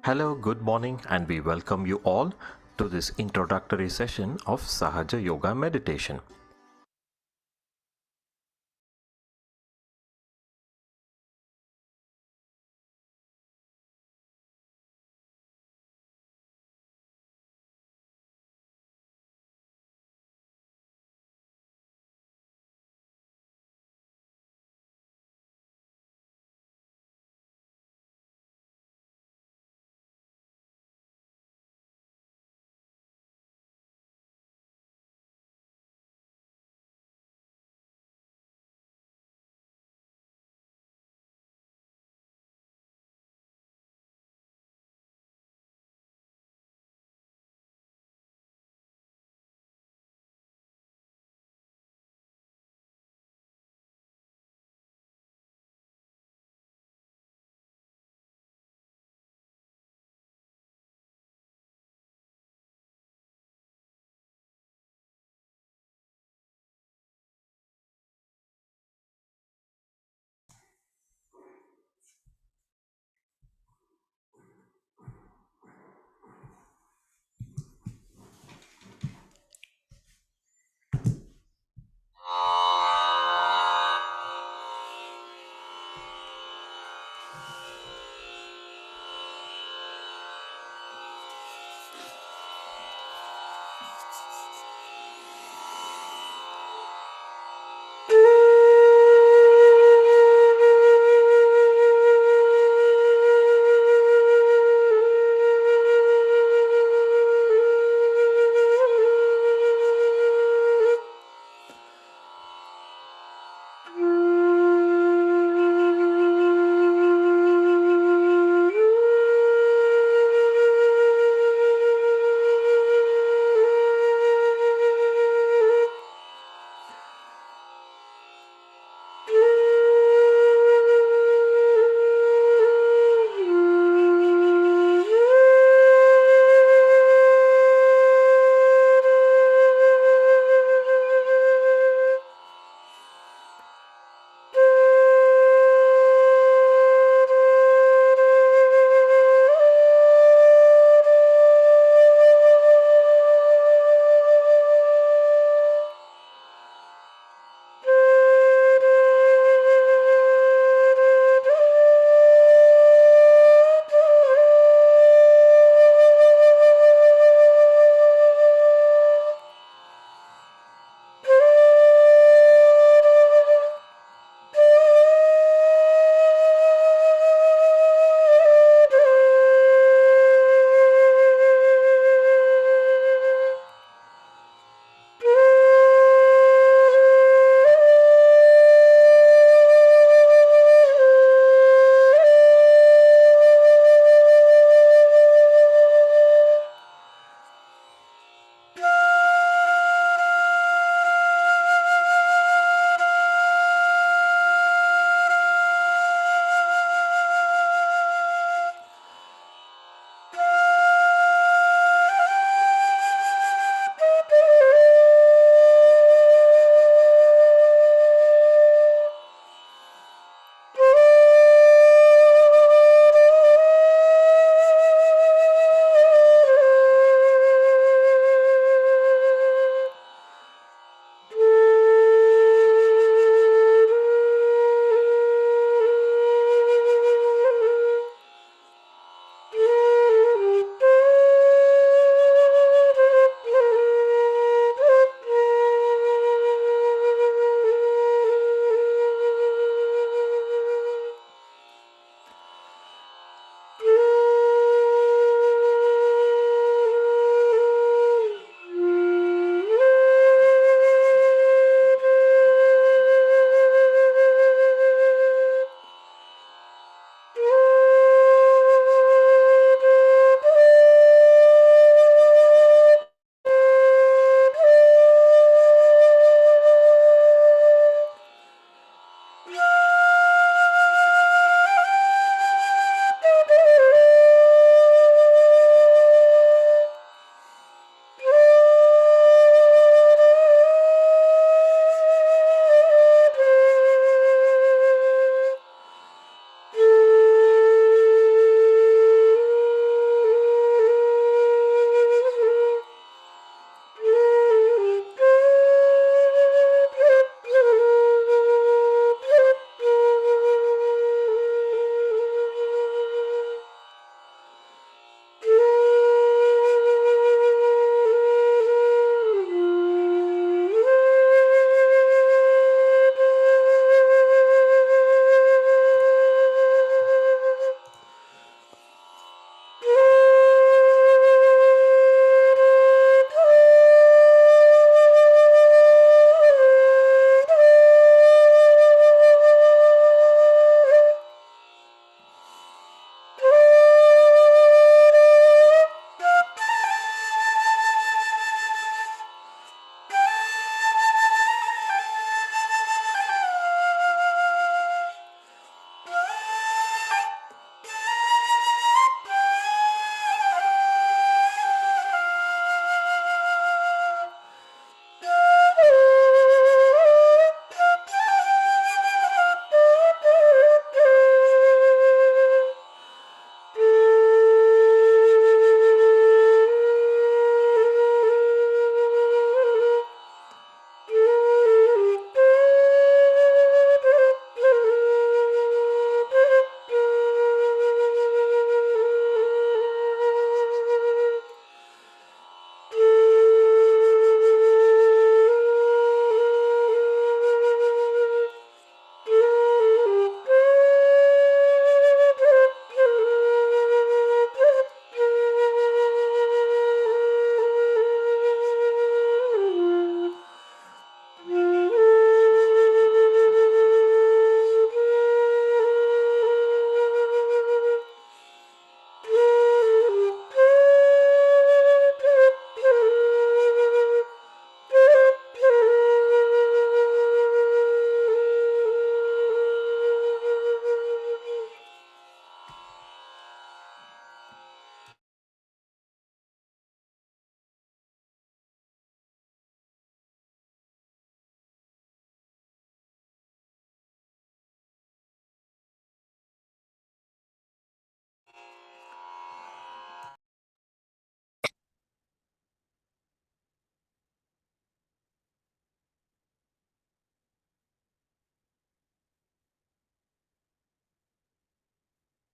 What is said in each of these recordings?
Hello, good morning, and we welcome you all to this introductory session of Sahaja Yoga Meditation.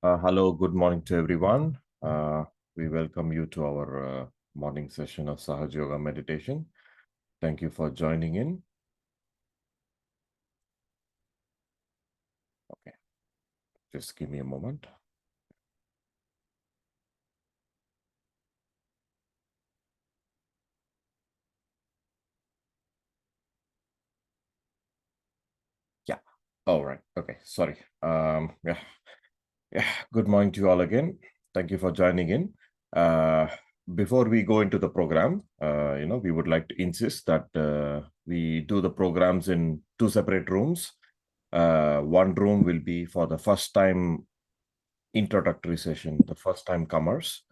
Hello, good morning to everyone. We welcome you to our morning session of Sahaja Yoga meditation. Thank you for joining in. Okay, just give me a moment. Yeah. All right. Okay. Sorry. Yeah. Good morning to you all again. Thank you for joining in. Before we go into the program, we would like to insist that we do the programs in two separate rooms. One room will be for the first time introductory session, the first time comers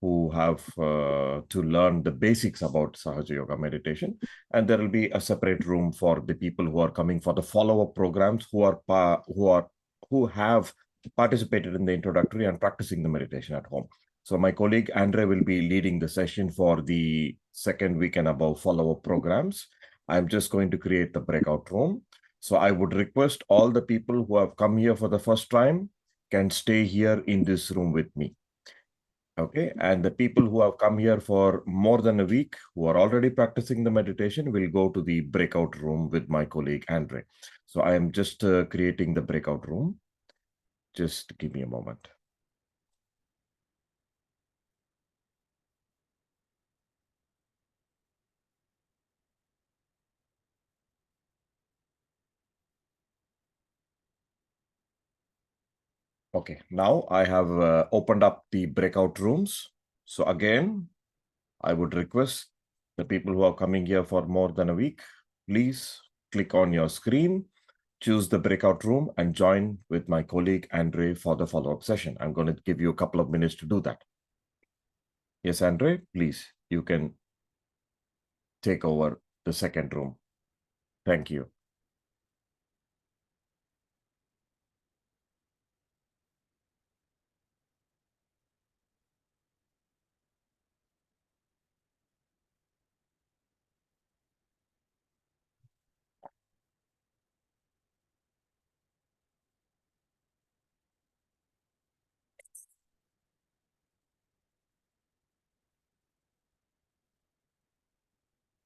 who have to learn the basics about Sahaja Yoga meditation. And there will be a separate room for the people who are coming for the follow-up programs, who have participated in the introductory and practicing the meditation at home. So my colleague Andre will be leading the session for the second week and above follow-up programs. I'm just going to create the breakout room. So I would request all the people who have come here for the first time can stay here in this room with me. Okay, and the people who have come here for more than a week, who are already practicing the meditation, will go to the breakout room with my colleague Andre. So I am just creating the breakout room. Just give me a moment. Okay, now I have opened up the breakout rooms. So again, I would request the people who are coming here for more than a week, please click on your screen, choose the breakout room, and join with my colleague Andre for the follow-up session. I'm going to give you a couple of minutes to do that. Yes, Andre, please, you can take over the second room. Thank you.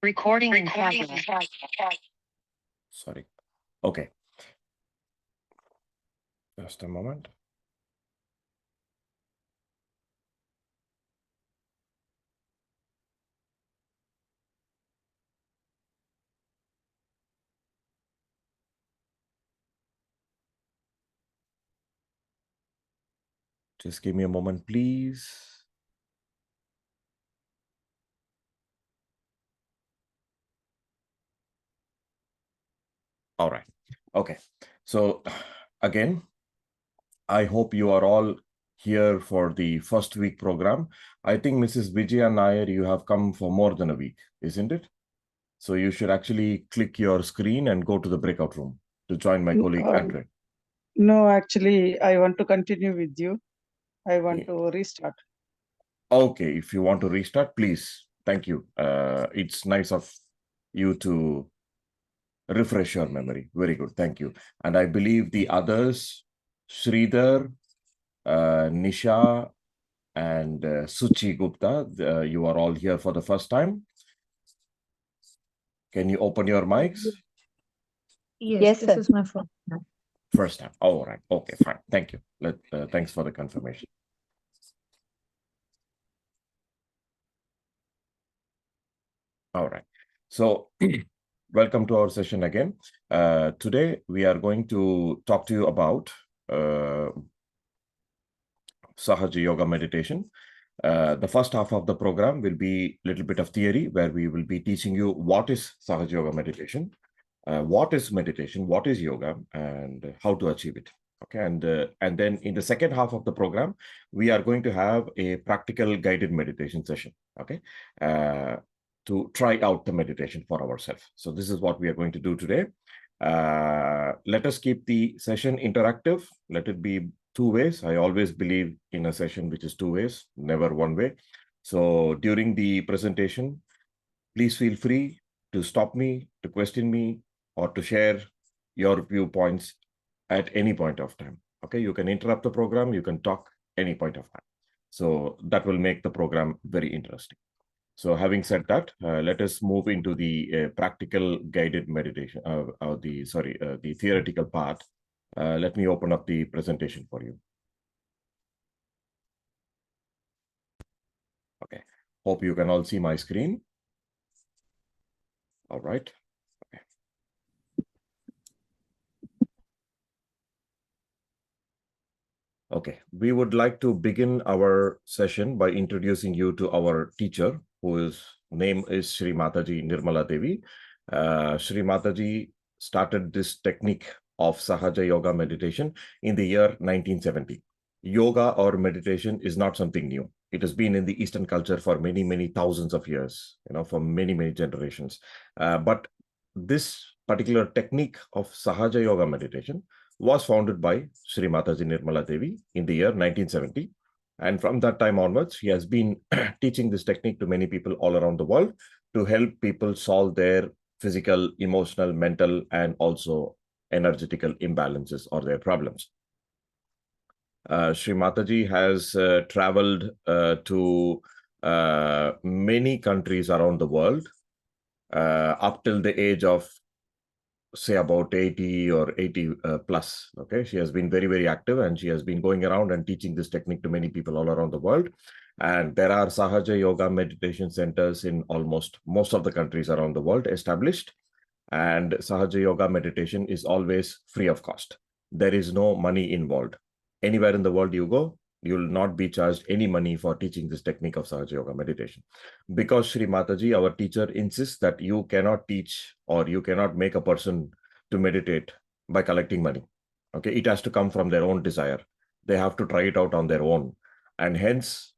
Recording in progress. Sorry. Okay. Just a moment. Just give me a moment, please. All right. Okay. So again, I hope you are all here for the first week program. I think Mrs. Vijaya Nair, you have come for more than a week, isn't it? So you should actually click your screen and go to the breakout room to join my colleague Andre. No, actually, I want to continue with you. I want to restart. Okay, if you want to restart, please. Thank you. It's nice of you to refresh your memory. Very good. Thank you. And I believe the others, Sridhar, Nisha, and Suchi Gupta, you are all here for the first time. Can you open your mics? Yes, this is my first time. First time. All right. Okay, fine. Thank you. Thanks for the confirmation. All right. So welcome to our session again. Today, we are going to talk to you about Sahaja Yoga meditation. The first half of the program will be a little bit of theory, where we will be teaching you what is Sahaja Yoga meditation, what is meditation, what is yoga, and how to achieve it. Okay, and then in the second half of the program, we are going to have a practical guided meditation session. Okay, to try out the meditation for ourselves. So this is what we are going to do today. Let us keep the session interactive. Let it be two ways. I always believe in a session which is two ways, never one way. So during the presentation, please feel free to stop me, to question me, or to share your viewpoints at any point of time. Okay, you can interrupt the program, you can talk any point of time. So that will make the program very interesting. So having said that, let us move into the practical guided meditation, the theoretical part. Let me open up the presentation for you. Okay, hope you can all see my screen. All right. Okay. Okay, we would like to begin our session by introducing you to our teacher, whose name is Shri Mataji Nirmala Devi. Shri Mataji started this technique of Sahaja Yoga meditation in the year 1970. Yoga or meditation is not something new. It has been in the Eastern culture for many, many thousands of years, for many, many generations. But this particular technique of Sahaja Yoga meditation was founded by Sri Mataji Nirmala Devi in the year 1970. And from that time onwards, he has been teaching this technique to many people all around the world to help people solve their physical, emotional, mental, and also energetical imbalances or their problems. Sri Mataji has traveled to many countries around the world up till the age of say about 80 or 80 plus. Okay, she has been very, very active, and she has been going around and teaching this technique to many people all around the world. And there are Sahaja Yoga meditation centers in almost most of the countries around the world established. And Sahaja Yoga meditation is always free of cost. There is no money involved. Anywhere in the world you go, you will not be charged any money for teaching this technique of Sahaja Yoga meditation. Because Sri Mataji, our teacher, insists that you cannot teach or you cannot make a person to meditate by collecting money. Okay, it has to come from their own desire. They have to try it out on their own. And hence,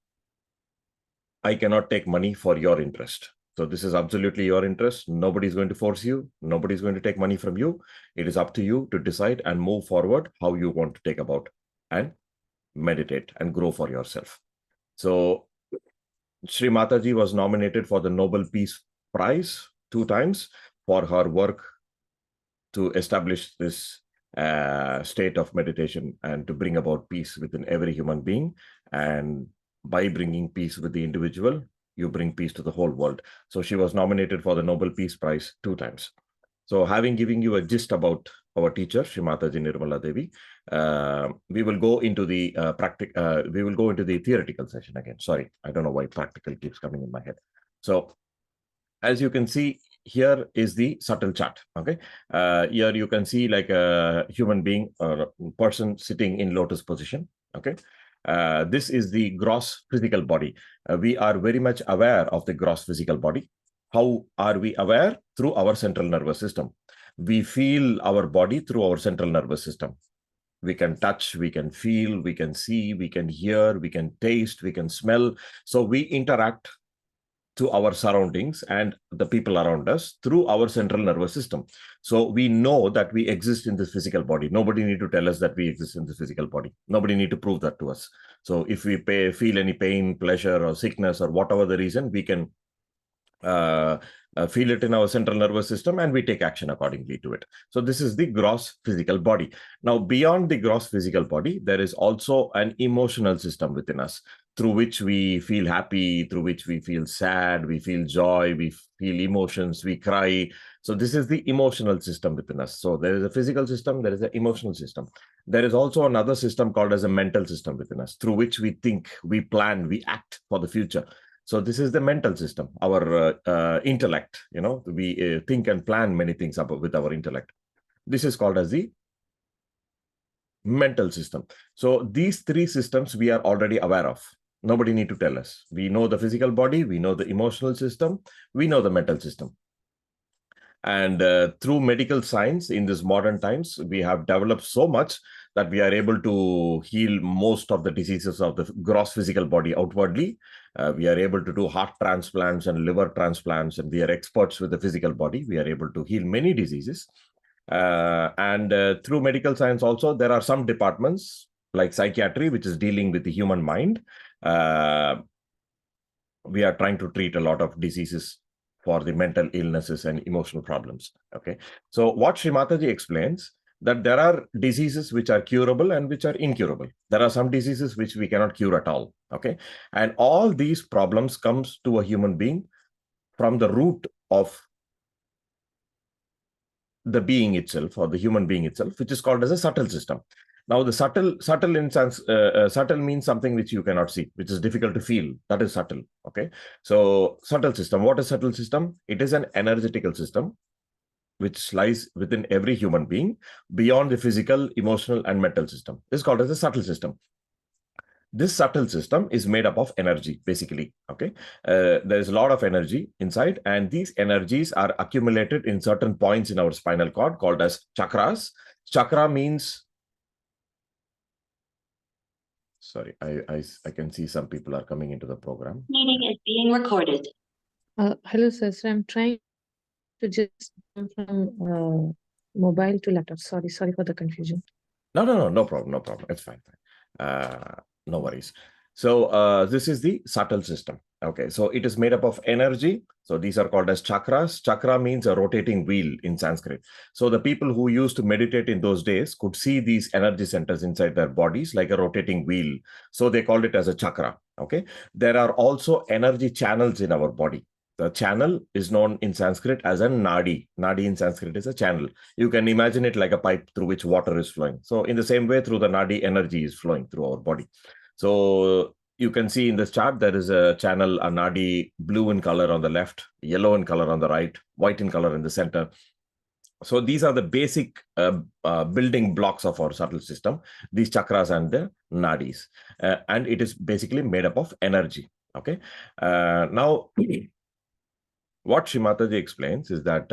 I cannot take money for your interest. So this is absolutely your interest. Nobody is going to force you. Nobody is going to take money from you. It is up to you to decide and move forward how you want to take about and meditate and grow for yourself. So Sri Mataji was nominated for the Nobel Peace Prize 2 times for her work to establish this state of meditation and to bring about peace within every human being. And by bringing peace with the individual, you bring peace to the whole world. So she was nominated for the Nobel Peace Prize 2 times. So having given you a gist about our teacher, Sri Mataji Nirmala Devi, we will go into the we will go into the theoretical session again. Sorry, I don't know why practical keeps coming in my head. So as you can see, here is the subtle chart. Okay, here you can see like a human being or a person sitting in lotus position. Okay, this is the gross physical body. We are very much aware of the gross physical body. How are we aware? Through our central nervous system. We feel our body through our central nervous system. We can touch, we can feel, we can see, we can hear, we can taste, we can smell. So we interact to our surroundings and the people around us through our central nervous system. So we know that we exist in this physical body. Nobody need to tell us that we exist in this physical body. Nobody need to prove that to us. So if we feel any pain, pleasure, or sickness, or whatever the reason, we can feel it in our central nervous system and we take action accordingly to it. So this is the gross physical body. Now, beyond the gross physical body, there is also an emotional system within us through which we feel happy, through which we feel sad, we feel joy, we feel emotions, we cry. So this is the emotional system within us. So there is a physical system, there is an emotional system. There is also another system called as a mental system within us, through which we think, we plan, we act for the future. So this is the mental system, our intellect. We think and plan many things with our intellect. This is called as the mental system. So these 3 systems we are already aware of. Nobody need to tell us. We know the physical body, we know the emotional system, we know the mental system. And through medical science in these modern times, we have developed so much that we are able to heal most of the diseases of the gross physical body outwardly. We are able to do heart transplants and liver transplants, and we are experts with the physical body. We are able to heal many diseases. And through medical science also, there are some departments like psychiatry, which is dealing with the human mind. We are trying to treat a lot of diseases for the mental illnesses and emotional problems. Okay, so what Sri Mataji explains that there are diseases which are curable and which are incurable. There are some diseases which we cannot cure at all. Okay. And all these problems comes to a human being from the root of the being itself, or the human being itself, which is called as a subtle system. Now, the subtle instance, subtle means something which you cannot see, which is difficult to feel. That is subtle. Okay. So subtle system. What is subtle system? It is an energetical system which lies within every human being beyond the physical, emotional, and mental system. This is called as a subtle system. This subtle system is made up of energy, basically. Okay. There is a lot of energy inside, and these energies are accumulated in certain points in our spinal cord called as chakras. Chakra means, sorry, I can see some people are coming into the program. Meeting is being recorded. Hello, sir. So I'm trying to just jump from mobile to laptop. Sorry for the confusion. No problem. It's fine. No worries. So this is the subtle system. Okay, so it is made up of energy. So these are called as chakras. Chakra means a rotating wheel in Sanskrit. So the people who used to meditate in those days could see these energy centers inside their bodies like a rotating wheel. So they called it as a chakra. Okay, there are also energy channels in our body. The channel is known in Sanskrit as a nadi. Nadi in Sanskrit is a channel. You can imagine it like a pipe through which water is flowing. So in the same way, through the nadi, energy is flowing through our body. So you can see in this chart, there is a channel, a nadi, blue in color on the left, yellow in color on the right, white in color in the center. So these are the basic building blocks of our subtle system, these chakras and the nadis. And it is basically made up of energy. Okay. Now, what Shrimataji explains is that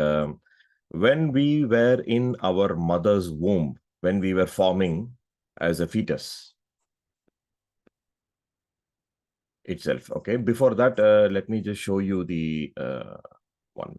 when we were in our mother's womb, when we were forming as a fetus itself, okay, before that, let me just show you the 1 minute.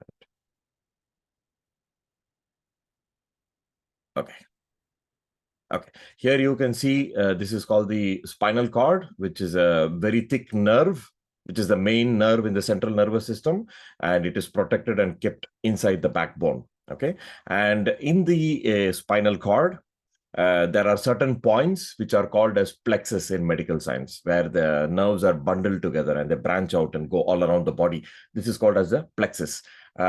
Okay, here you can see this is called the spinal cord, which is a very thick nerve, which is the main nerve in the central nervous system, and it is protected and kept inside the backbone. Okay, and in the spinal cord, there are certain points which are called as plexus in medical science, where the nerves are bundled together and they branch out and go all around the body. This is called as the plexus.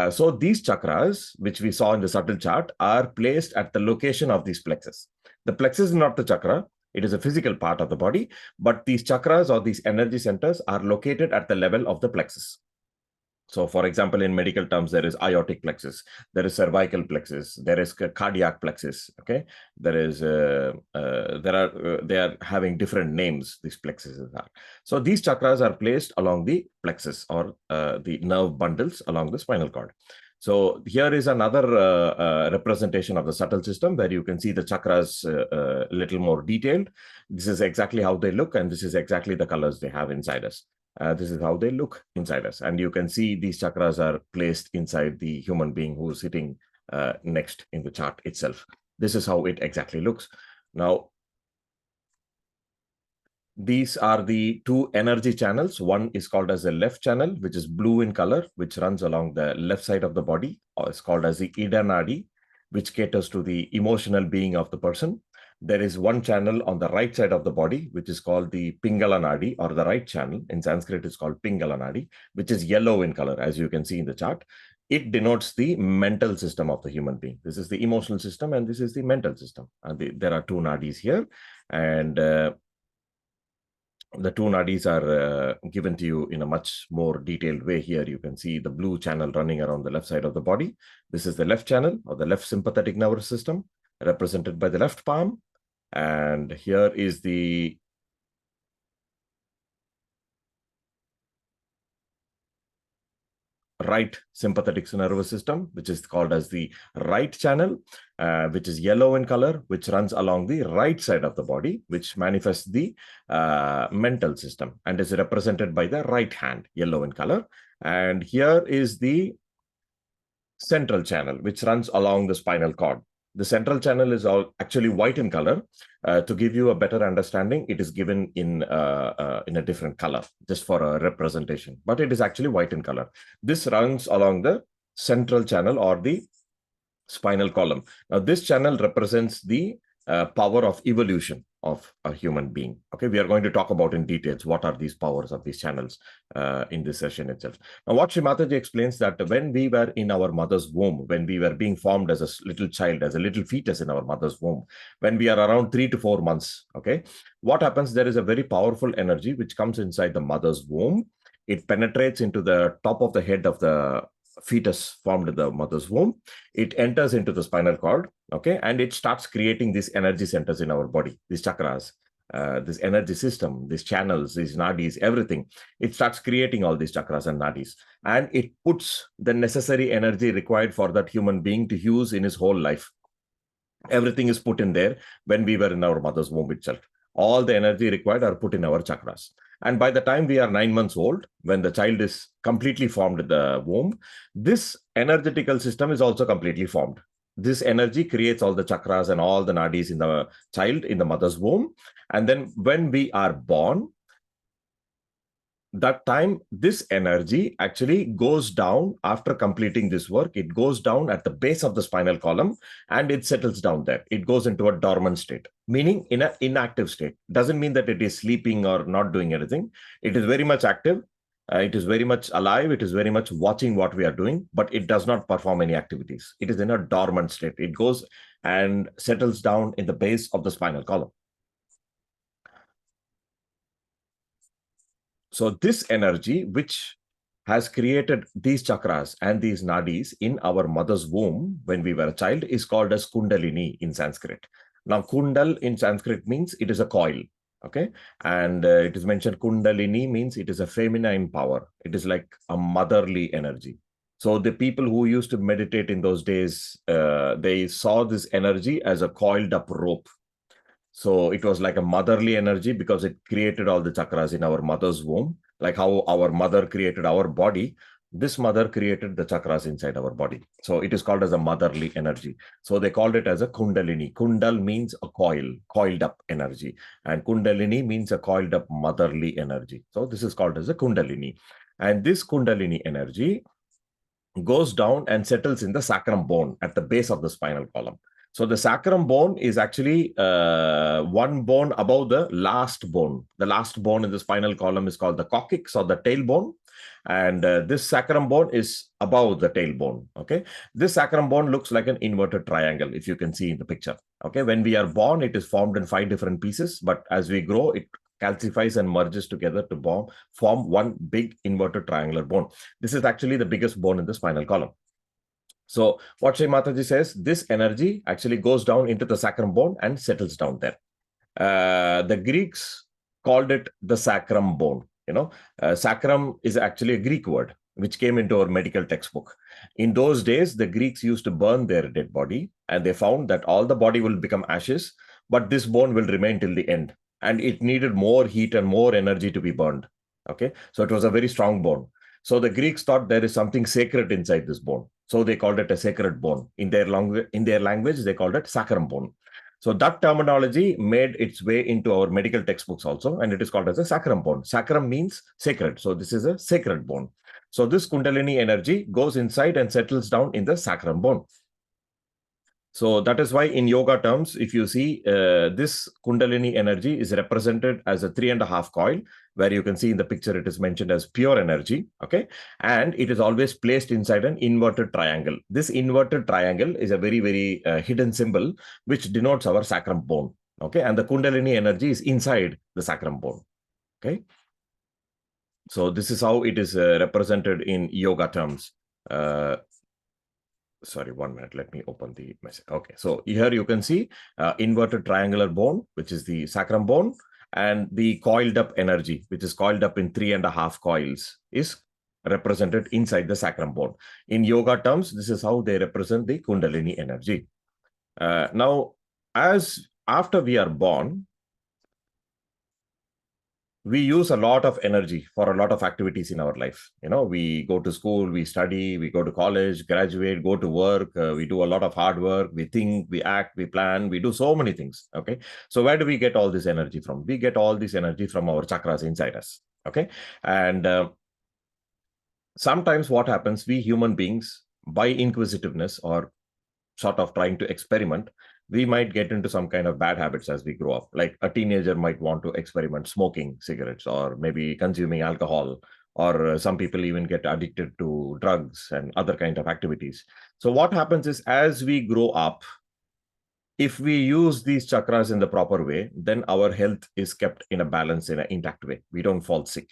So these chakras, which we saw in the subtle chart, are placed at the location of these plexus. The plexus is not the chakra. It is a physical part of the body, but these chakras or these energy centers are located at the level of the plexus. So, for example, in medical terms, there is aortic plexus, there is cervical plexus, there is cardiac plexus. Okay, they are having different names. These plexuses are. So these chakras are placed along the plexus or the nerve bundles along the spinal cord. So here is another representation of the subtle system where you can see the chakras a little more detailed. This is exactly how they look, and this is exactly the colors they have inside us. This is how they look inside us. And you can see these chakras are placed inside the human being who is sitting next in the chart itself. This is how it exactly looks. Now, these are the two energy channels. One is called as the left channel, which is blue in color, which runs along the left side of the body. Or it's called as the Ida Nadi, which caters to the emotional being of the person. There is one channel on the right side of the body, which is called the Pingala Nadi, or the right channel. In Sanskrit, it's called Pingala Nadi, which is yellow in color, as you can see in the chart. It denotes the mental system of the human being. This is the emotional system, and this is the mental system. And there are two nadis here, and the two nadis are given to you in a much more detailed way. Here you can see the blue channel running around the left side of the body. This is the left channel, or the left sympathetic nervous system, represented by the left palm. And here is the right sympathetic nervous system, which is called as the right channel, which is yellow in color, which runs along the right side of the body, which manifests the mental system and is represented by the right hand, yellow in color. And here is the central channel, which runs along the spinal cord. The central channel is actually white in color. To give you a better understanding, it is given in a different color, just for a representation, but it is actually white in color. This runs along the central channel or the spinal column. Now, this channel represents the power of evolution of a human being. Okay, we are going to talk about in details what are these powers of these channels in this session itself. Now, what Sri Mataji explains that when we were in our mother's womb, when we were being formed as a little child, as a little fetus in our mother's womb, when we are around 3 to 4 months, okay, what happens? There is a very powerful energy which comes inside the mother's womb. It penetrates into the top of the head of the fetus formed in the mother's womb. It enters into the spinal cord, okay, and it starts creating these energy centers in our body, these chakras, this energy system, these channels, these nadis, everything. It starts creating all these chakras and nadis, and it puts the necessary energy required for that human being to use in his whole life. Everything is put in there when we were in our mother's womb itself. All the energy required are put in our chakras. And by the time we are 9 months old, when the child is completely formed in the womb, this energetical system is also completely formed. This energy creates all the chakras and all the nadis in the child in the mother's womb. And then when we are born, that time, this energy actually goes down after completing this work. It goes down at the base of the spinal column and it settles down there. It goes into a dormant state, meaning in an inactive state. Doesn't mean that it is sleeping or not doing anything. It is very much active. It is very much alive. It is very much watching what we are doing, but it does not perform any activities. It is in a dormant state. It goes and settles down in the base of the spinal column. So this energy, which has created these chakras and these nadis in our mother's womb when we were a child, is called as Kundalini in Sanskrit. Now, Kundal in Sanskrit means it is a coil, okay? And it is mentioned Kundalini means it is a feminine power. It is like a motherly energy. So the people who used to meditate in those days, they saw this energy as a coiled up rope. So it was like a motherly energy because it created all the chakras in our mother's womb, like how our mother created our body. This mother created the chakras inside our body. So it is called as a motherly energy. So they called it as a Kundalini. Kundal means a coil, coiled up energy. And Kundalini means a coiled up motherly energy. So this is called as a Kundalini. And this Kundalini energy goes down and settles in the sacrum bone at the base of the spinal column. So the sacrum bone is actually one bone above the last bone. The last bone in the spinal column is called the coccyx or the tailbone. And this sacrum bone is above the tailbone. Okay. This sacrum bone looks like an inverted triangle, if you can see in the picture. Okay. When we are born, it is formed in 5 different pieces. But as we grow, it calcifies and merges together to form one big inverted triangular bone. This is actually the biggest bone in the spinal column. So what Sri Mataji says, this energy actually goes down into the sacrum bone and settles down there. The Greeks called it the sacrum bone. Sacrum is actually a Greek word which came into our medical textbook. In those days, the Greeks used to burn their dead body, and they found that all the body will become ashes, but this bone will remain till the end. And it needed more heat and more energy to be burned. Okay, so it was a very strong bone. So the Greeks thought there is something sacred inside this bone. So they called it a sacred bone. In their language, they called it sacrum bone. So that terminology made its way into our medical textbooks also, and it is called as a sacrum bone. Sacrum means sacred. So this is a sacred bone. So this Kundalini energy goes inside and settles down in the sacrum bone. So that is why in yoga terms, if you see this Kundalini energy is represented as a 3.5 coil, where you can see in the picture, it is mentioned as pure energy. Okay. And it is always placed inside an inverted triangle. This inverted triangle is a very, very hidden symbol, which denotes our sacrum bone. Okay. And the Kundalini energy is inside the sacrum bone. Okay. So this is how it is represented in yoga terms. Sorry, 1 minute. Let me open the message. Okay, so here you can see inverted triangular bone, which is the sacrum bone, and the coiled up energy, which is coiled up in 3.5 coils, is represented inside the sacrum bone. In yoga terms, this is how they represent the Kundalini energy. Now, after we are born, we use a lot of energy for a lot of activities in our life. We go to school, we study, we go to college, graduate, go to work, we do a lot of hard work, we think, we act, we plan, we do so many things. Okay. So where do we get all this energy from? We get all this energy from our chakras inside us. Okay. And sometimes what happens, we human beings, by inquisitiveness or sort of trying to experiment, we might get into some kind of bad habits as we grow up. Like a teenager might want to experiment smoking cigarettes or maybe consuming alcohol, or some people even get addicted to drugs and other kind of activities. So what happens is, as we grow up, if we use these chakras in the proper way, then our health is kept in a balance, in an intact way. We don't fall sick.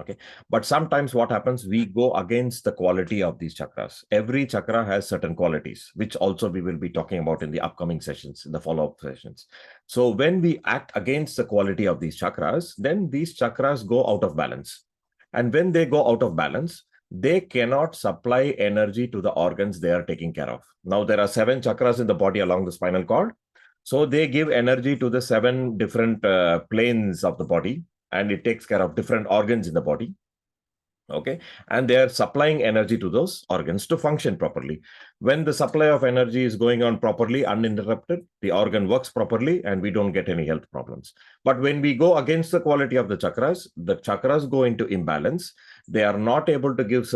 Okay. But sometimes what happens, we go against the quality of these chakras. Every chakra has certain qualities, which also we will be talking about in the upcoming sessions, in the follow-up sessions. So when we act against the quality of these chakras, then these chakras go out of balance. And when they go out of balance, they cannot supply energy to the organs they are taking care of. Now, there are 7 chakras in the body along the spinal cord. So they give energy to the 7 different planes of the body, and it takes care of different organs in the body. Okay. And they are supplying energy to those organs to function properly. When the supply of energy is going on properly, uninterrupted, the organ works properly and we don't get any health problems. But when we go against the quality of the chakras go into imbalance. They are not able to give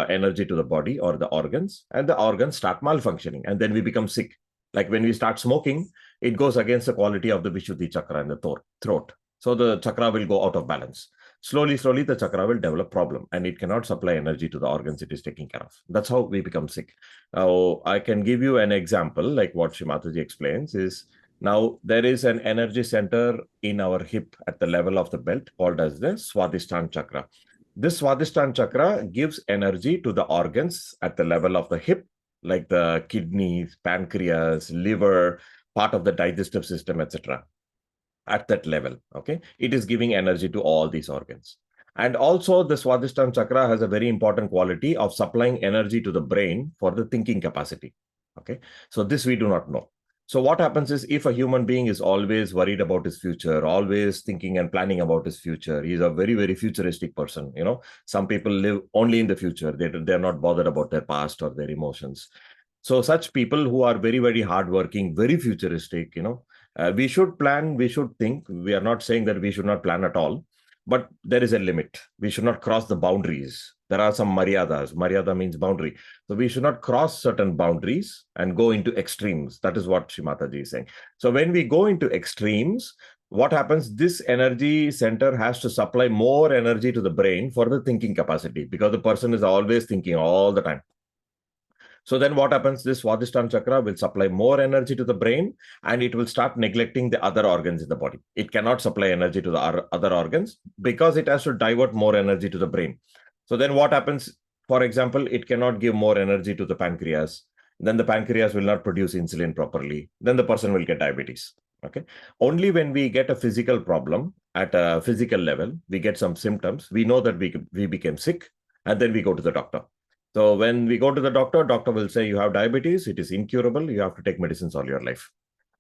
energy to the body or the organs, and the organs start malfunctioning, and then we become sick. Like when we start smoking, it goes against the quality of the Vishuddhi chakra in the throat. So the chakra will go out of balance. Slowly, the chakra will develop problem, and it cannot supply energy to the organs it is taking care of. That's how we become sick. Now, I can give you an example, like what Shrimataji explains is, now there is an energy center in our hip at the level of the belt called as the Swadhisthana chakra. This Swadhisthana chakra gives energy to the organs at the level of the hip, like the kidneys, pancreas, liver, part of the digestive system, etc. At that level, okay, it is giving energy to all these organs. And also the Swadhisthana chakra has a very important quality of supplying energy to the brain for the thinking capacity. Okay, so this we do not know. So what happens is, if a human being is always worried about his future, always thinking and planning about his future, he's a very, very futuristic person. Some people live only in the future. They're not bothered about their past or their emotions. So such people who are very, very hardworking, very futuristic, we should plan, we should think. We are not saying that we should not plan at all, but there is a limit. We should not cross the boundaries. There are some maryadas. Maryada means boundary. So we should not cross certain boundaries and go into extremes. That is what Shrimataji is saying. So when we go into extremes, what happens? This energy center has to supply more energy to the brain for the thinking capacity, because the person is always thinking all the time. So then what happens? This Swadhisthana chakra will supply more energy to the brain, and it will start neglecting the other organs in the body. It cannot supply energy to the other organs because it has to divert more energy to the brain. So then what happens? For example, it cannot give more energy to the pancreas. Then the pancreas will not produce insulin properly. Then the person will get diabetes. Okay. Only when we get a physical problem at a physical level, we get some symptoms, we know that we became sick, and then we go to the doctor. So when we go to the doctor will say, you have diabetes, it is incurable, you have to take medicines all your life.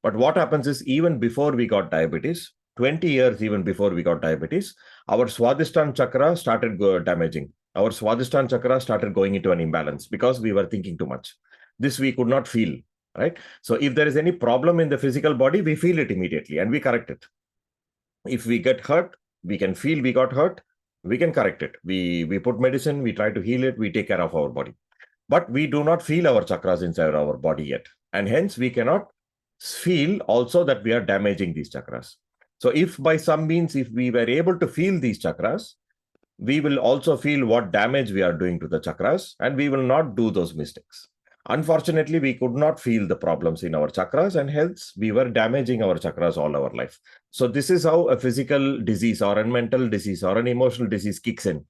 But what happens is, even before we got diabetes, 20 years even before we got diabetes, our Swadhisthana chakra started damaging. Our Swadhisthana chakra started going into an imbalance because we were thinking too much. This we could not feel, right? So if there is any problem in the physical body, we feel it immediately and we correct it. If we get hurt, we can feel we got hurt, we can correct it. We put medicine, we try to heal it, we take care of our body. But we do not feel our chakras inside our body yet. And hence we cannot feel also that we are damaging these chakras. So if by some means, if we were able to feel these chakras, we will also feel what damage we are doing to the chakras, and we will not do those mistakes. Unfortunately, we could not feel the problems in our chakras, and hence we were damaging our chakras all our life. So this is how a physical disease or a mental disease or an emotional disease kicks in.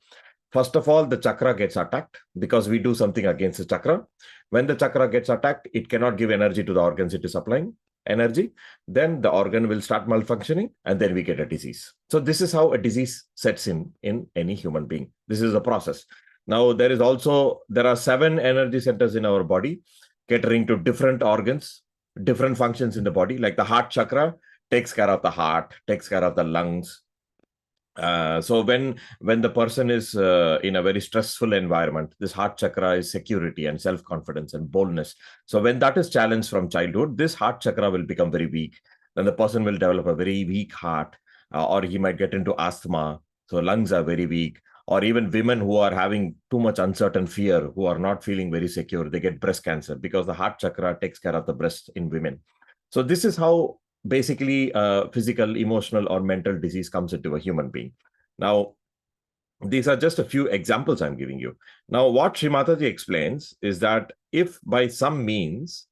First of all, the chakra gets attacked because we do something against the chakra. When the chakra gets attacked, it cannot give energy to the organs it is supplying energy. Then the organ will start malfunctioning, and then we get a disease. So this is how a disease sets in any human being. This is a process. Now, there are 7 energy centers in our body catering to different organs, different functions in the body. Like the heart chakra takes care of the heart, takes care of the lungs. So when the person is in a very stressful environment, this heart chakra is security and self-confidence and boldness. So when that is challenged from childhood, this heart chakra will become very weak. Then the person will develop a very weak heart, or he might get into asthma. So lungs are very weak. Or even women who are having too much uncertain fear, who are not feeling very secure, they get breast cancer because the heart chakra takes care of the breast in women. So this is how basically physical, emotional, or mental disease comes into a human being. Now, these are just a few examples I'm giving you. Now, what Srimataji explains is that if by some means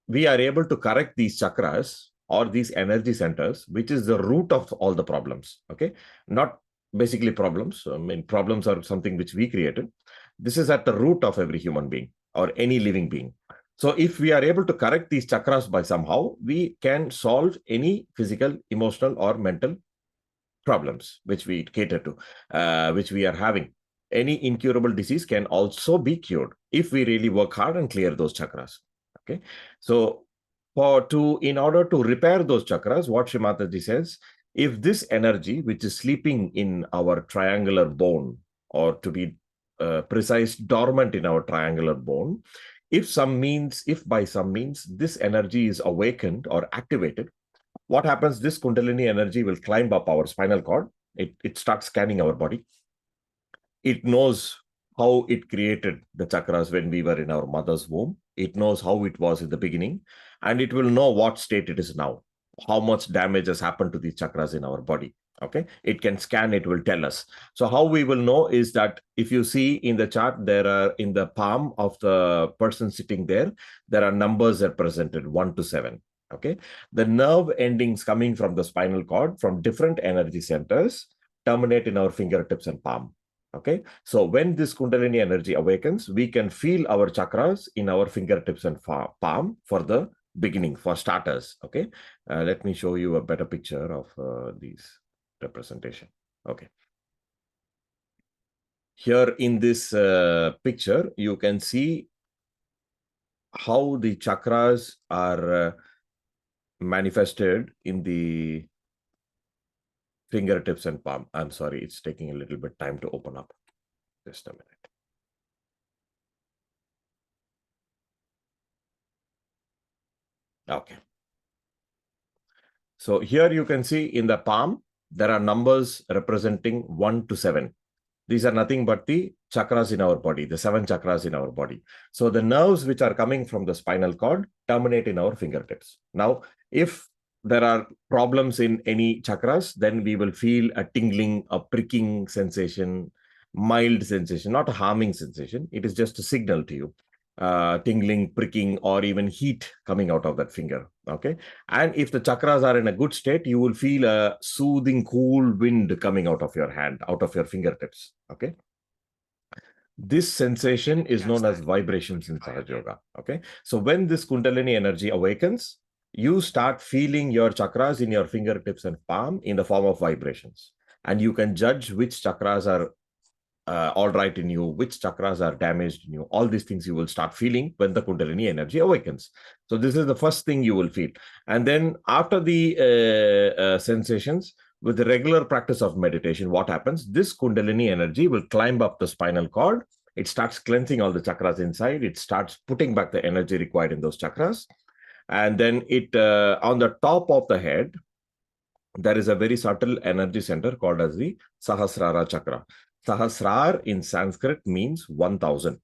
we are able to correct these chakras or these energy centers, which is the root of all the problems, okay? Not basically problems. I mean, problems are something which we created. This is at the root of every human being or any living being. So if we are able to correct these chakras by somehow, we can solve any physical, emotional, or mental problems which we cater to, which we are having. Any incurable disease can also be cured if we really work hard and clear those chakras. Okay, so in order to repair those chakras, what Srimataji says, if this energy which is sleeping in our triangular bone, or to be precise, dormant in our triangular bone, if by some means this energy is awakened or activated, what happens? This Kundalini energy will climb up our spinal cord. It starts scanning our body. It knows how it created the chakras when we were in our mother's womb. It knows how it was in the beginning, and it will know what state it is now, how much damage has happened to these chakras in our body. Okay, it can scan, it will tell us. So how we will know is that if you see in the chart, there are in the palm of the person sitting there are numbers represented 1 to 7. Okay, the nerve endings coming from the spinal cord from different energy centers terminate in our fingertips and palm. Okay, so when this Kundalini energy awakens, we can feel our chakras in our fingertips and palm for the beginning, for starters. Okay, let me show you a better picture of these representation. Okay, here in this picture, you can see how the chakras are manifested in the fingertips and palm. I'm sorry, it's taking a little bit time to open up. Just a minute. Okay. So here you can see in the palm, there are numbers representing 1 to 7. These are nothing but the chakras in our body, the 7 chakras in our body. So the nerves which are coming from the spinal cord terminate in our fingertips. Now, if there are problems in any chakras, then we will feel a tingling, a pricking sensation, mild sensation, not a harming sensation. It is just a signal to you. Tingling, pricking, or even heat coming out of that finger. Okay. And if the chakras are in a good state, you will feel a soothing, cool wind coming out of your hand, out of your fingertips. Okay. This sensation is known as vibrations in Sahaja Yoga. Okay. So when this Kundalini energy awakens, you start feeling your chakras in your fingertips and palm in the form of vibrations. And you can judge which chakras are all right in you, which chakras are damaged in you. All these things you will start feeling when the Kundalini energy awakens. So this is the first thing you will feel. And then after the sensations, with the regular practice of meditation, what happens? This Kundalini energy will climb up the spinal cord. It starts cleansing all the chakras inside. It starts putting back the energy required in those chakras. And then it on the top of the head, there is a very subtle energy center called as the Sahasrara chakra. Sahasrar in Sanskrit means 1000.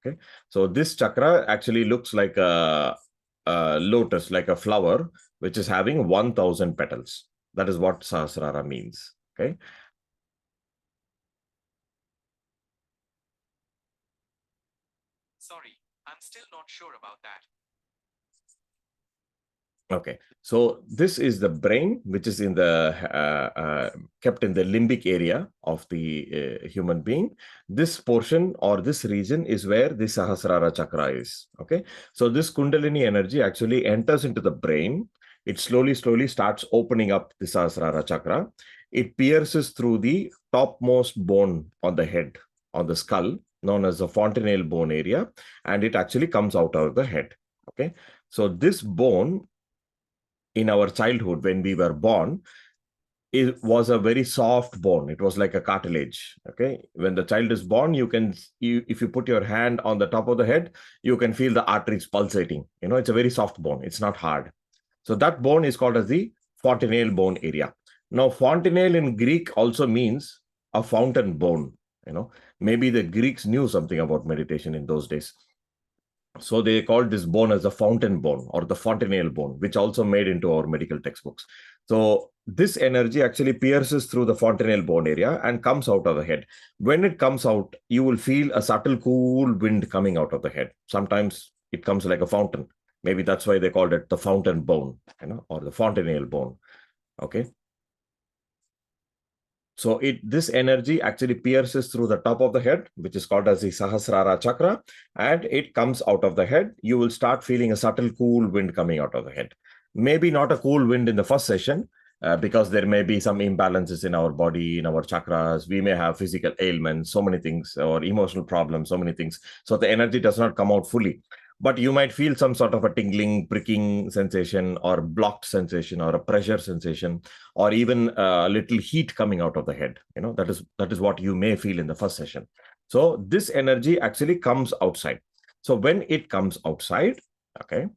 Okay, so this chakra actually looks like a lotus, like a flower, which is having 1000 petals. That is what Sahasrara means. Okay. Sorry, I'm still not sure about that. Okay, so this is the brain, which is in the kept in the limbic area of the human being. This portion or this region is where the Sahasrara chakra is. Okay, so this Kundalini energy actually enters into the brain. It slowly starts opening up the Sahasrara chakra. It pierces through the topmost bone on the head, on the skull, known as the fontanelle bone area, and it actually comes out of the head. Okay, so this bone in our childhood, when we were born, it was a very soft bone. It was like a cartilage. Okay, when the child is born, if you put your hand on the top of the head, you can feel the arteries pulsating. It's a very soft bone. It's not hard. So that bone is called as the fontanelle bone area. Now, fontanelle in Greek also means a fountain bone. Maybe the Greeks knew something about meditation in those days. So they called this bone as the fountain bone or the fontanelle bone, which also made into our medical textbooks. So this energy actually pierces through the fontanelle bone area and comes out of the head. When it comes out, you will feel a subtle cool wind coming out of the head. Sometimes it comes like a fountain. Maybe that's why they called it the fountain bone, or the fontanelle bone. Okay. So this energy actually pierces through the top of the head, which is called as the Sahasrara chakra, and it comes out of the head. You will start feeling a subtle cool wind coming out of the head. Maybe not a cool wind in the first session, because there may be some imbalances in our body, in our chakras. We may have physical ailments, so many things, or emotional problems, so many things. So the energy does not come out fully. But you might feel some sort of a tingling, pricking sensation, or blocked sensation, or a pressure sensation, or even a little heat coming out of the head. That is what you may feel in the first session. So this energy actually comes outside. So when it comes outside, okay,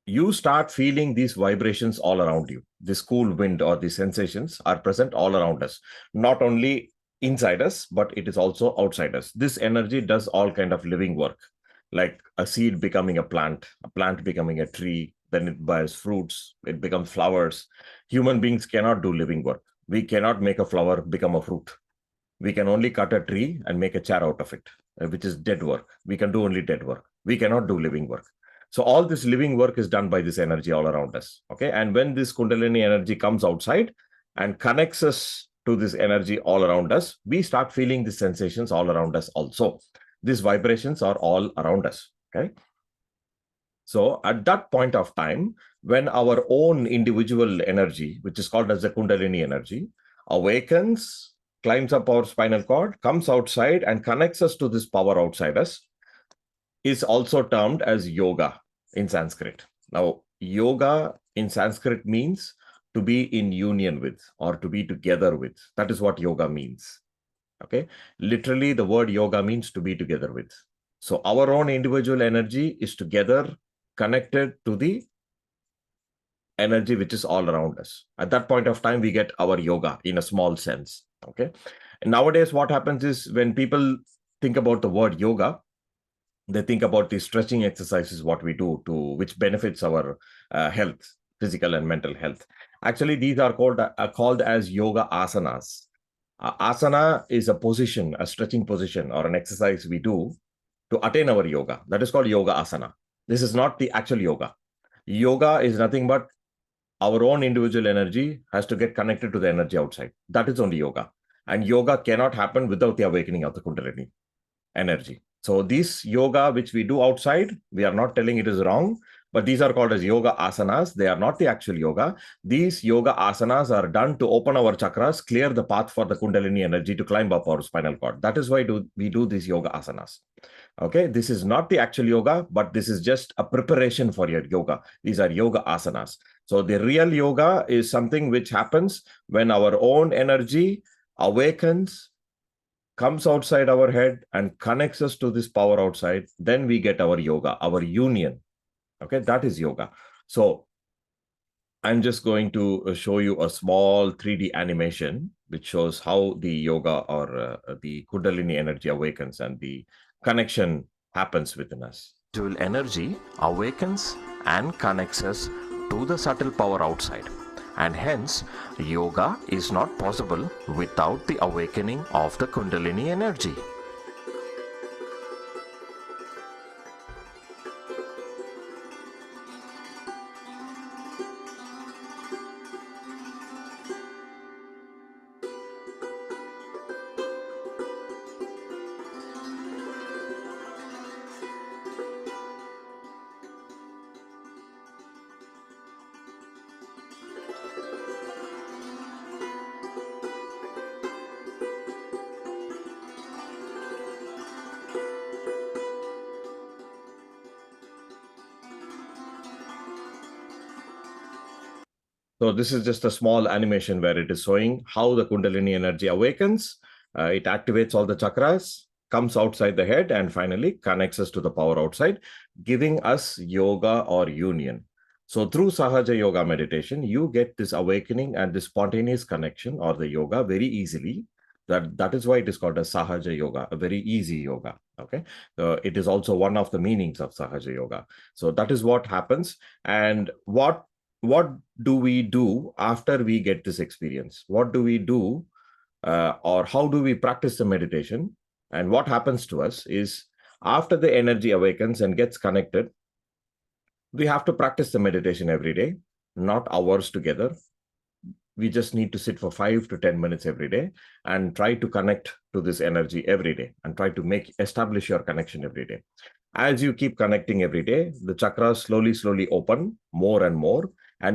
you start feeling these vibrations all around you. This cool wind or these sensations are present all around us, not only inside us, but it is also outside us. This energy does all kind of living work, like a seed becoming a plant becoming a tree, then it bears fruits, it becomes flowers. Human beings cannot do living work. We cannot make a flower become a fruit. We can only cut a tree and make a chair out of it, which is dead work. We can do only dead work. We cannot do living work. So all this living work is done by this energy all around us. Okay. And when this Kundalini energy comes outside and connects us to this energy all around us, we start feeling the sensations all around us also. These vibrations are all around us. Okay. So at that point of time, when our own individual energy, which is called as the Kundalini energy, awakens, climbs up our spinal cord, comes outside and connects us to this power outside us, is also termed as yoga in Sanskrit. Now, yoga in Sanskrit means to be in union with or to be together with. That is what yoga means. Okay. Literally, the word yoga means to be together with. So our own individual energy is together connected to the energy which is all around us. At that point of time, we get our yoga in a small sense. Okay. And nowadays, what happens is when people think about the word yoga, they think about the stretching exercises, what we do which benefits our health, physical and mental health. Actually, these are called as yoga asanas. Asana is a position, a stretching position, or an exercise we do to attain our yoga. That is called yoga asana. This is not the actual yoga. Yoga is nothing but our own individual energy has to get connected to the energy outside. That is only yoga. And yoga cannot happen without the awakening of the Kundalini energy. So this yoga which we do outside, we are not telling it is wrong, but these are called as yoga asanas. They are not the actual yoga. These yoga asanas are done to open our chakras, clear the path for the Kundalini energy to climb up our spinal cord. That is why we do these yoga asanas. Okay, this is not the actual yoga, but this is just a preparation for your yoga. These are yoga asanas. So the real yoga is something which happens when our own energy awakens, comes outside our head and connects us to this power outside. Then we get our yoga, our union. Okay, that is yoga. So I'm just going to show you a small 3D animation which shows how the yoga or the Kundalini energy awakens and the connection happens within us. Dual energy awakens and connects us to the subtle power outside. And hence, yoga is not possible without the awakening of the Kundalini energy. So this is just a small animation where it is showing how the Kundalini energy awakens. It activates all the chakras, comes outside the head, and finally connects us to the power outside, giving us yoga or union. So through Sahaja Yoga meditation, you get this awakening and this spontaneous connection or the yoga very easily. That is why it is called a Sahaja Yoga, a very easy yoga. Okay. It is also one of the meanings of Sahaja Yoga. So that is what happens. And what do we do after we get this experience? What do we do or how do we practice the meditation? And what happens to us is after the energy awakens and gets connected, we have to practice the meditation every day, not hours together. We just need to sit for 5 to 10 minutes every day and try to connect to this energy every day and try to establish your connection every day. As you keep connecting every day, the chakras slowly open more and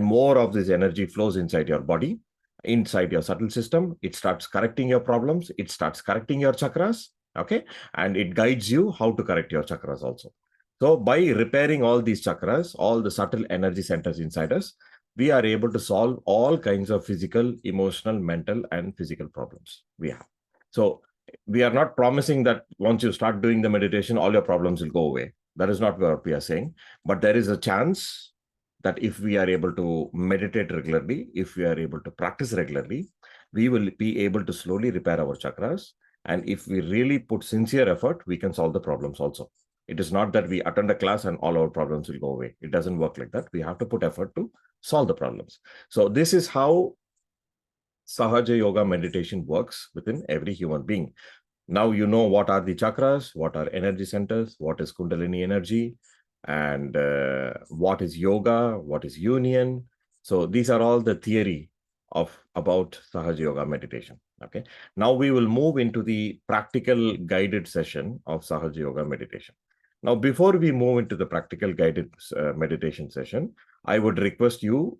more of this energy flows inside your body, inside your subtle system. It starts correcting your problems. It starts correcting your chakras. Okay. And it guides you how to correct your chakras also. So by repairing all these chakras, all the subtle energy centers inside us, we are able to solve all kinds of physical, emotional, mental, and physical problems we have. So we are not promising that once you start doing the meditation, all your problems will go away. That is not what we are saying. But there is a chance that if we are able to meditate regularly, if we are able to practice regularly, we will be able to slowly repair our chakras. And if we really put sincere effort, we can solve the problems also. It is not that we attend a class and all our problems will go away. It doesn't work like that. We have to put effort to solve the problems. So this is how Sahaja Yoga meditation works within every human being. Now you know what are the chakras, what are energy centers, what is Kundalini energy, and what is yoga, what is union. So these are all the theory about Sahaja Yoga meditation. Okay. Now we will move into the practical guided session of Sahaja Yoga meditation. Now, before we move into the practical guided meditation session, I would request you,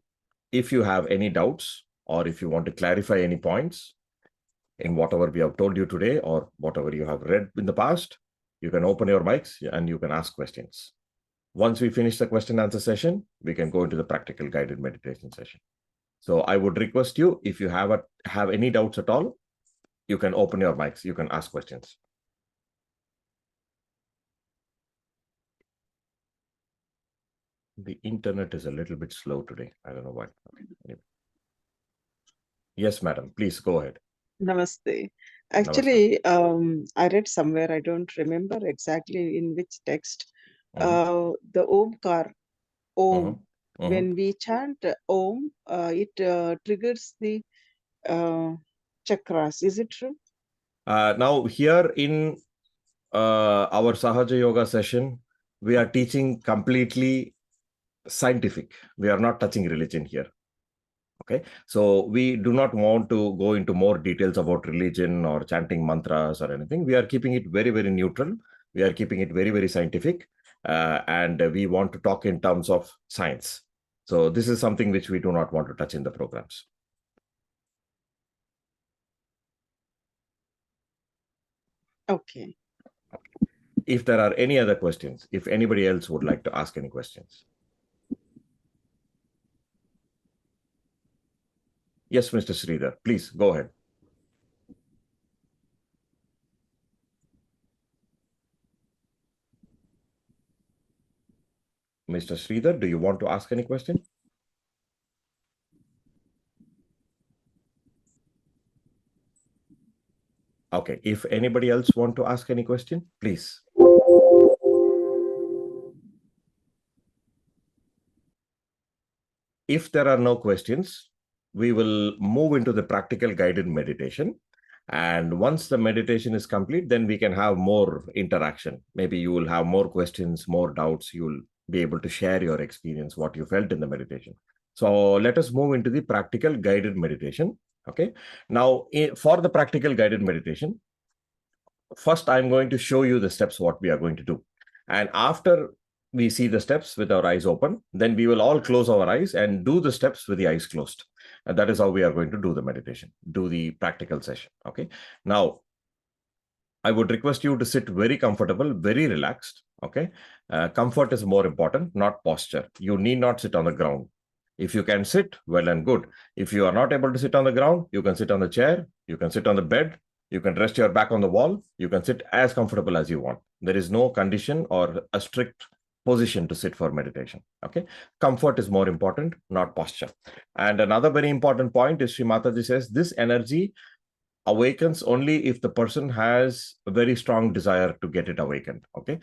if you have any doubts or if you want to clarify any points in whatever we have told you today or whatever you have read in the past, you can open your mics and you can ask questions. Once we finish the question answer session, we can go into the practical guided meditation session. So I would request you, if you have any doubts at all, you can open your mics, you can ask questions. The internet is a little bit slow today. I don't know why. Okay. Anyway. Yes, madam, please go ahead. Namaste. Actually, I read somewhere, I don't remember exactly in which text, the Omkar, Om. When we chant Om, it triggers the chakras. Is it true? Now, here in our Sahaja Yoga session, we are teaching completely scientific. We are not touching religion here. Okay, so we do not want to go into more details about religion or chanting mantras or anything. We are keeping it very, very neutral. We are keeping it very, very scientific. And we want to talk in terms of science. So this is something which we do not want to touch in the programs. Okay. If there are any other questions, if anybody else would like to ask any questions. Yes, Mr. Sridhar, please go ahead. Mr. Sridhar, do you want to ask any question? Okay, if anybody else want to ask any question, please. If there are no questions, we will move into the practical guided meditation. And once the meditation is complete, then we can have more interaction. Maybe you will have more questions, more doubts. You will be able to share your experience, what you felt in the meditation. So let us move into the practical guided meditation. Okay. Now, for the practical guided meditation, first I'm going to show you the steps, what we are going to do. And after we see the steps with our eyes open, then we will all close our eyes and do the steps with the eyes closed. And that is how we are going to do the meditation, do the practical session. Okay. Now, I would request you to sit very comfortable, very relaxed. Okay. Comfort is more important, not posture. You need not sit on the ground. If you can sit, well and good. If you are not able to sit on the ground, you can sit on the chair, you can sit on the bed, you can rest your back on the wall, you can sit as comfortable as you want. There is no condition or a strict position to sit for meditation. Okay, comfort is more important, not posture. And another very important point is Sri Mataji says this energy awakens only if the person has a very strong desire to get it awakened. Okay,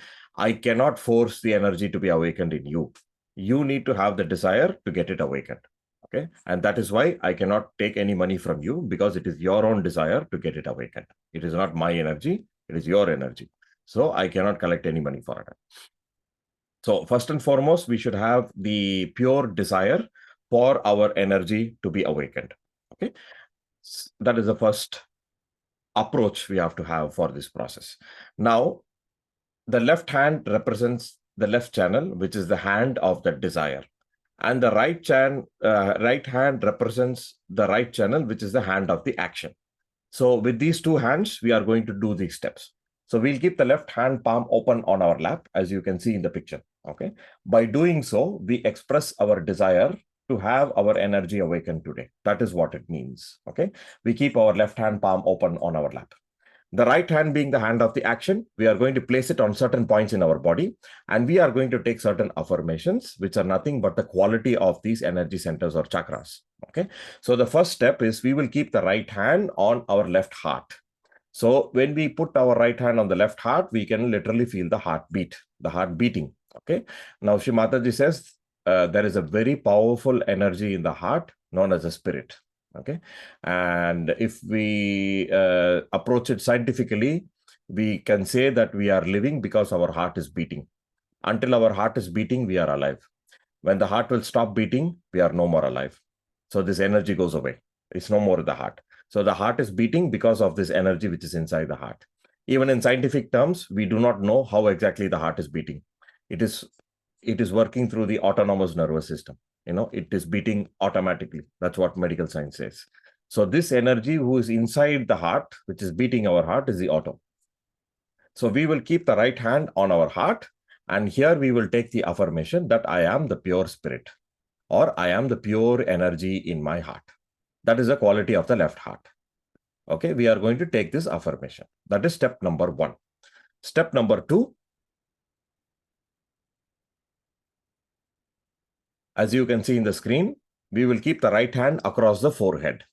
I cannot force the energy to be awakened in you. You need to have the desire to get it awakened. Okay, and that is why I cannot take any money from you, because it is your own desire to get it awakened. It is not my energy, it is your energy. So I cannot collect any money for it. So first and foremost, we should have the pure desire for our energy to be awakened. Okay, that is the first approach we have to have for this process. Now, the left hand represents the left channel, which is the hand of the desire. And the right hand represents the right channel, which is the hand of the action. So with these two hands, we are going to do these steps. So we'll keep the left hand palm open on our lap, as you can see in the picture. Okay. By doing so, we express our desire to have our energy awakened today. That is what it means. Okay. We keep our left hand palm open on our lap. The right hand being the hand of the action, we are going to place it on certain points in our body, and we are going to take certain affirmations, which are nothing but the quality of these energy centers or chakras. Okay. So the first step is we will keep the right hand on our left heart. So when we put our right hand on the left heart, we can literally feel the heartbeat, the heart beating. Okay. Now, Shri Mataji says there is a very powerful energy in the heart known as a spirit. Okay. And if we approach it scientifically, we can say that we are living because our heart is beating. Until our heart is beating, we are alive. When the heart will stop beating, we are no more alive. So this energy goes away. It's no more in the heart. So the heart is beating because of this energy which is inside the heart. Even in scientific terms, we do not know how exactly the heart is beating. It is working through the autonomous nervous system. It is beating automatically. That's what medical science says. So this energy who is inside the heart, which is beating our heart, is the auto. So we will keep the right hand on our heart, and here we will take the affirmation that I am the pure spirit, or I am the pure energy in my heart. That is the quality of the left heart. Okay, we are going to take this affirmation. That is step number 1. Step number 2, as you can see in the screen, we will keep the right hand across the forehead.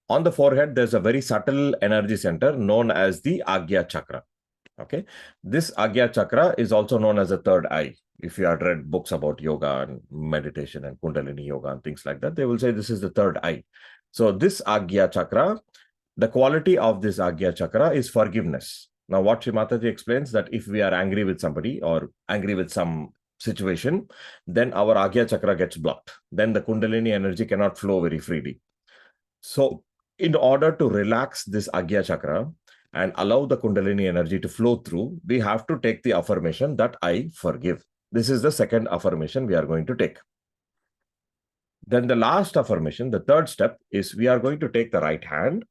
On the forehead, there's a very subtle energy center known as the Agya Chakra. Okay, this Agya Chakra is also known as the third eye. If you have read books about yoga and meditation and Kundalini yoga and things like that, they will say this is the third eye. So this Agya Chakra, the quality of this Agya Chakra is forgiveness. Now, what Shri Mataji explains that if we are angry with somebody or angry with some situation, then our Agya Chakra gets blocked. Then the Kundalini energy cannot flow very freely. So in order to relax this Agya Chakra and allow the Kundalini energy to flow through, we have to take the affirmation that I forgive. This is the second affirmation we are going to take. Then the last affirmation, the third step, is we are going to take the right hand.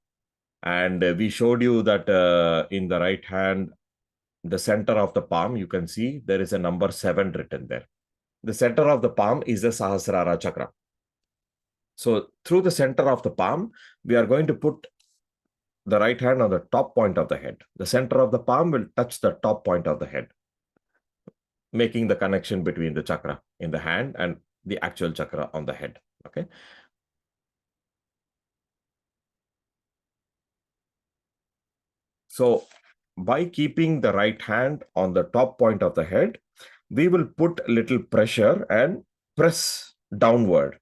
And we showed you that in the right hand, the center of the palm, you can see there is a number 7 written there. The center of the palm is the Sahasrara Chakra. So through the center of the palm, we are going to put the right hand on the top point of the head. The center of the palm will touch the top point of the head, making the connection between the chakra in the hand and the actual chakra on the head. Okay. So by keeping the right hand on the top point of the head, we will put a little pressure and press downward.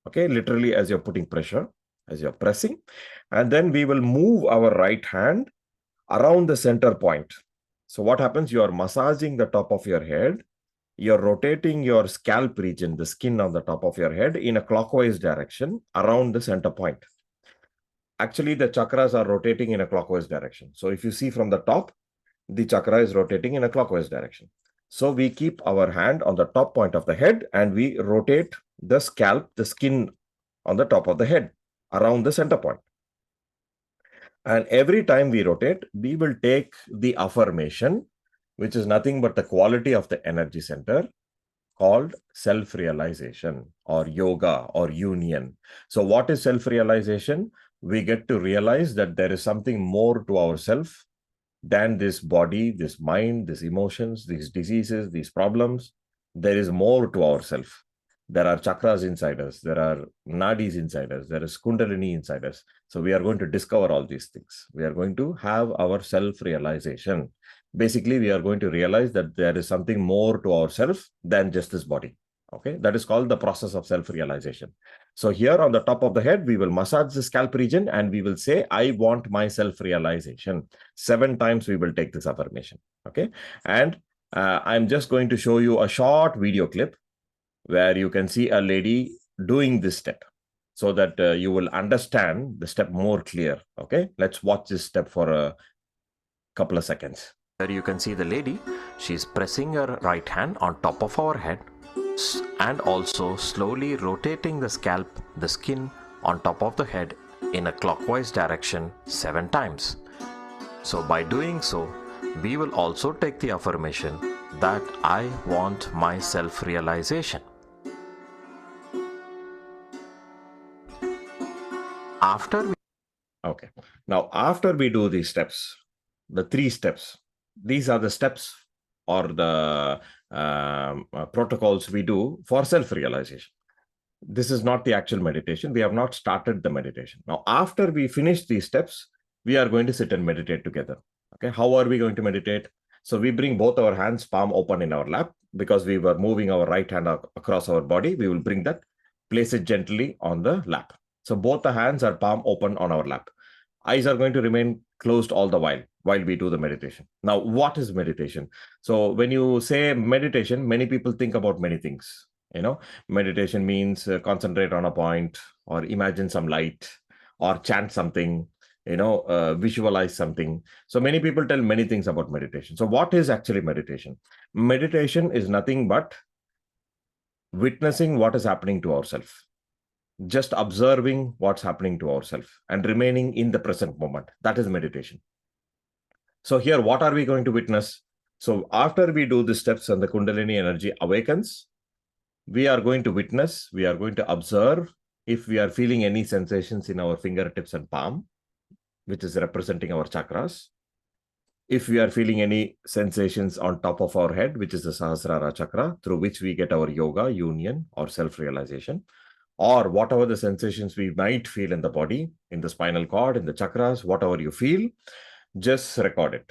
Okay, literally as you're putting pressure, as you're pressing, and then we will move our right hand around the center point. So what happens? You are massaging the top of your head. You're rotating your scalp region, the skin on the top of your head, in a clockwise direction around the center point. Actually, the chakras are rotating in a clockwise direction. So if you see from the top, the chakra is rotating in a clockwise direction. So we keep our hand on the top point of the head and we rotate the scalp, the skin on the top of the head around the center point. And every time we rotate, we will take the affirmation, which is nothing but the quality of the energy center, called self-realization or yoga or union. So what is self-realization? We get to realize that there is something more to ourselves than this body, this mind, these emotions, these diseases, these problems. There is more to ourself. There are chakras inside us. There are nadis inside us. There is kundalini inside us. So we are going to discover all these things. We are going to have our self-realization. Basically, we are going to realize that there is something more to ourself than just this body. Okay, that is called the process of self-realization. So here on the top of the head, we will massage the scalp region and we will say, I want my self-realization. 7 times we will take this affirmation. Okay, and I'm just going to show you a short video clip where you can see a lady doing this step so that you will understand the step more clear. Okay, let's watch this step for a couple of seconds. Here you can see the lady. She's pressing her right hand on top of our head and also slowly rotating the scalp, the skin on top of the head in a clockwise direction 7 times. So by doing so, we will also take the affirmation that I want my self-realization. After we do these steps, the 3 steps, these are the steps or the protocols we do for self-realization. This is not the actual meditation. We have not started the meditation. Now, after we finish these steps, we are going to sit and meditate together. Okay, how are we going to meditate? So we bring both our hands palm open in our lap because we were moving our right hand across our body. We will bring that, place it gently on the lap. So both the hands are palm open on our lap. Eyes are going to remain closed all the while we do the meditation. Now, what is meditation? So when you say meditation, many people think about many things. Meditation means concentrate on a point or imagine some light or chant something, visualize something. So many people tell many things about meditation. So what is actually meditation? Meditation is nothing but witnessing what is happening to ourselves. Just observing what's happening to ourselves and remaining in the present moment. That is meditation. So here, what are we going to witness? So after we do the steps and the Kundalini energy awakens, we are going to witness, we are going to observe if we are feeling any sensations in our fingertips and palm, which is representing our chakras. If we are feeling any sensations on top of our head, which is the Sahasrara chakra, through which we get our yoga, union, or self-realization, or whatever the sensations we might feel in the body, in the spinal cord, in the chakras, whatever you feel, just record it.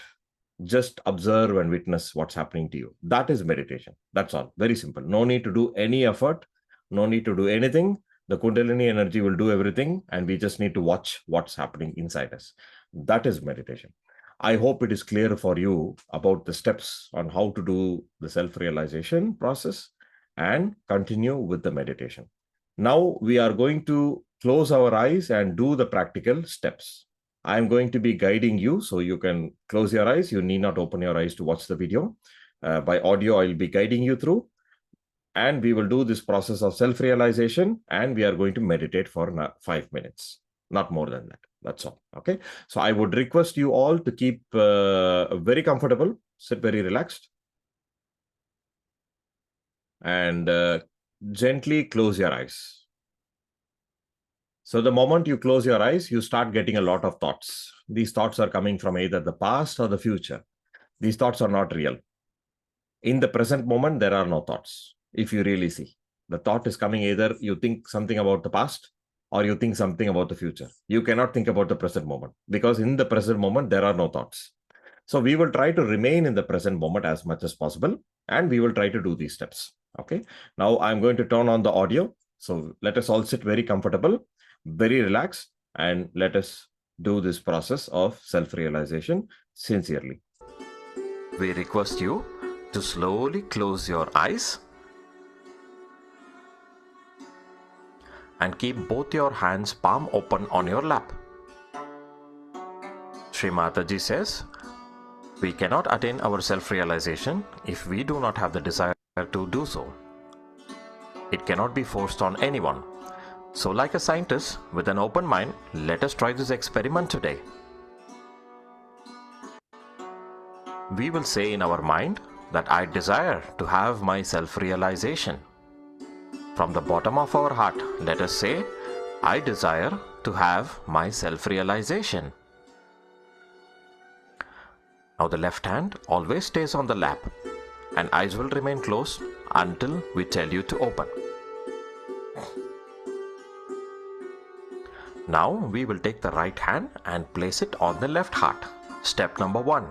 Just observe and witness what's happening to you. That is meditation. That's all. Very simple. No need to do any effort. No need to do anything. The Kundalini energy will do everything, and we just need to watch what's happening inside us. That is meditation. I hope it is clear for you about the steps on how to do the self-realization process and continue with the meditation. Now we are going to close our eyes and do the practical steps. I'm going to be guiding you, so you can close your eyes. You need not open your eyes to watch the video. By audio, I'll be guiding you through. And we will do this process of self-realization, and we are going to meditate for 5 minutes. Not more than that. That's all. Okay. So I would request you all to keep very comfortable, sit very relaxed, and gently close your eyes. So the moment you close your eyes, you start getting a lot of thoughts. These thoughts are coming from either the past or the future. These thoughts are not real. In the present moment, there are no thoughts. If you really see, the thought is coming either you think something about the past or you think something about the future. You cannot think about the present moment because in the present moment, there are no thoughts. So we will try to remain in the present moment as much as possible, and we will try to do these steps. Okay. Now I'm going to turn on the audio. So let us all sit very comfortable, very relaxed, and let us do this process of self-realization sincerely. We request you to slowly close your eyes and keep both your hands palm open on your lap. Sri Mataji says, we cannot attain our self-realization if we do not have the desire to do so. It cannot be forced on anyone. So like a scientist with an open mind, let us try this experiment today. We will say in our mind that I desire to have my self-realization. From the bottom of our heart, let us say, I desire to have my self-realization. Now the left hand always stays on the lap and eyes will remain closed until we tell you to open. Now we will take the right hand and place it on the left heart. Step number 1.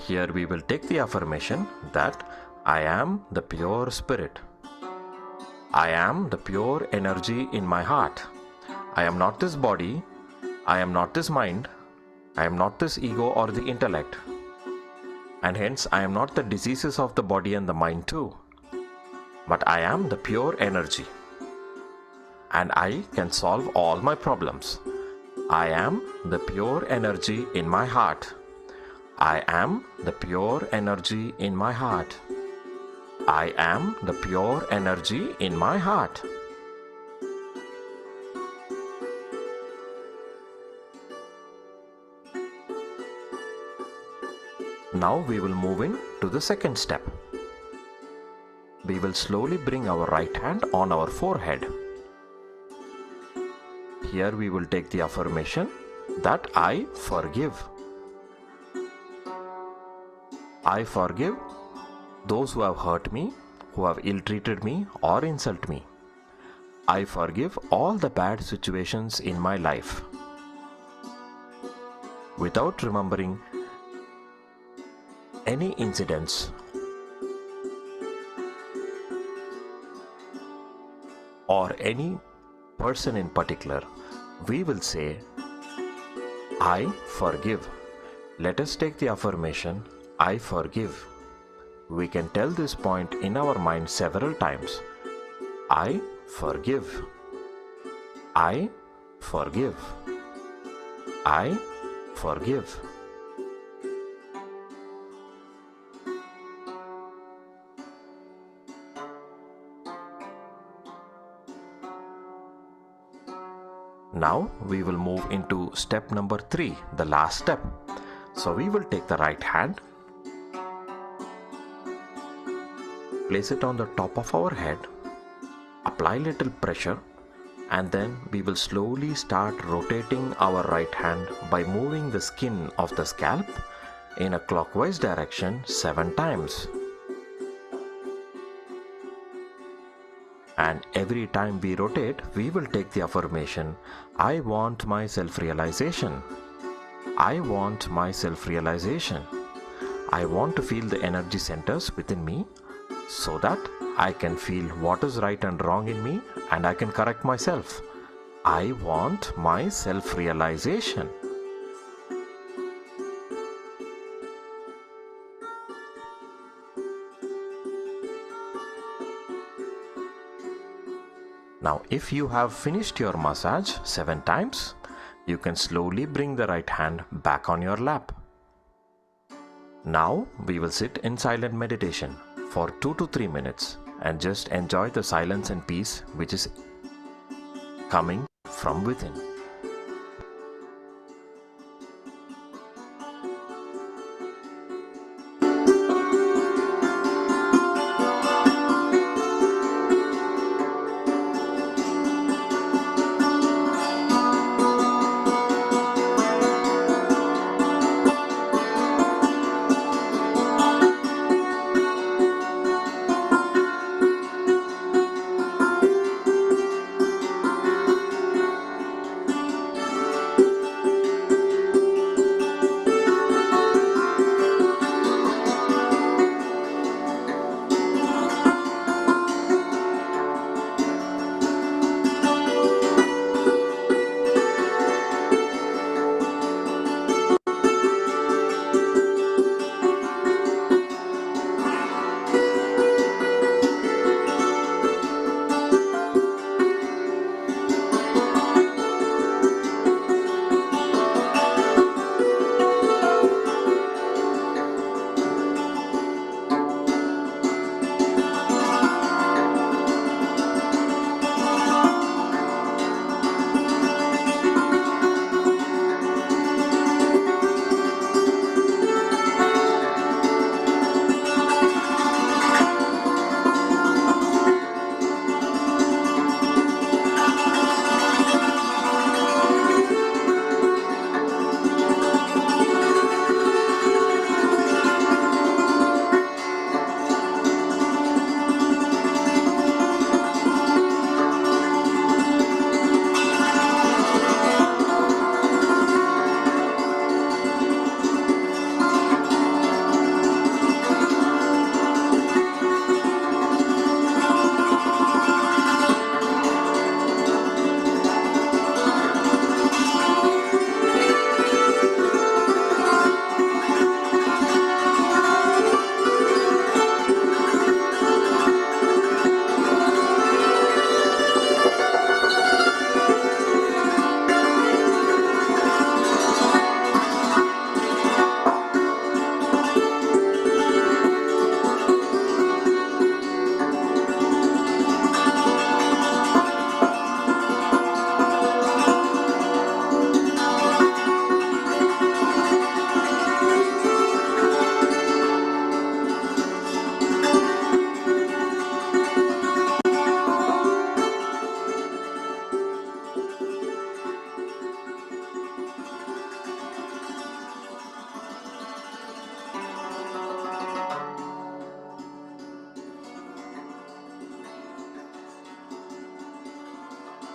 Here we will take the affirmation that I am the pure spirit. I am the pure energy in my heart. I am not this body. I am not this mind. I am not this ego or the intellect. And hence I am not the diseases of the body and the mind too. But I am the pure energy. And I can solve all my problems. I am the pure energy in my heart. I am the pure energy in my heart. I am the pure energy in my heart. Now we will move in to the second step. We will slowly bring our right hand on our forehead. Here we will take the affirmation that I forgive. I forgive those who have hurt me, who have ill-treated me or insulted me. I forgive all the bad situations in my life. Without remembering any incidents or any person in particular, we will say, I forgive. Let us take the affirmation, I forgive. We can tell this point in our mind several times. I forgive. I forgive. I forgive. Now we will move into step number 3, the last step. So we will take the right hand, place it on the top of our head, apply little pressure, and then we will slowly start rotating our right hand by moving the skin of the scalp in a clockwise direction 7 times. And every time we rotate, we will take the affirmation, I want my self-realization. I want my self-realization. I want to feel the energy centers within me so that I can feel what is right and wrong in me and I can correct myself. I want my self-realization. Now, if you have finished your massage 7 times, you can slowly bring the right hand back on your lap. Now, we will sit in silent meditation for 2 to 3 minutes and just enjoy the silence and peace which is coming from within.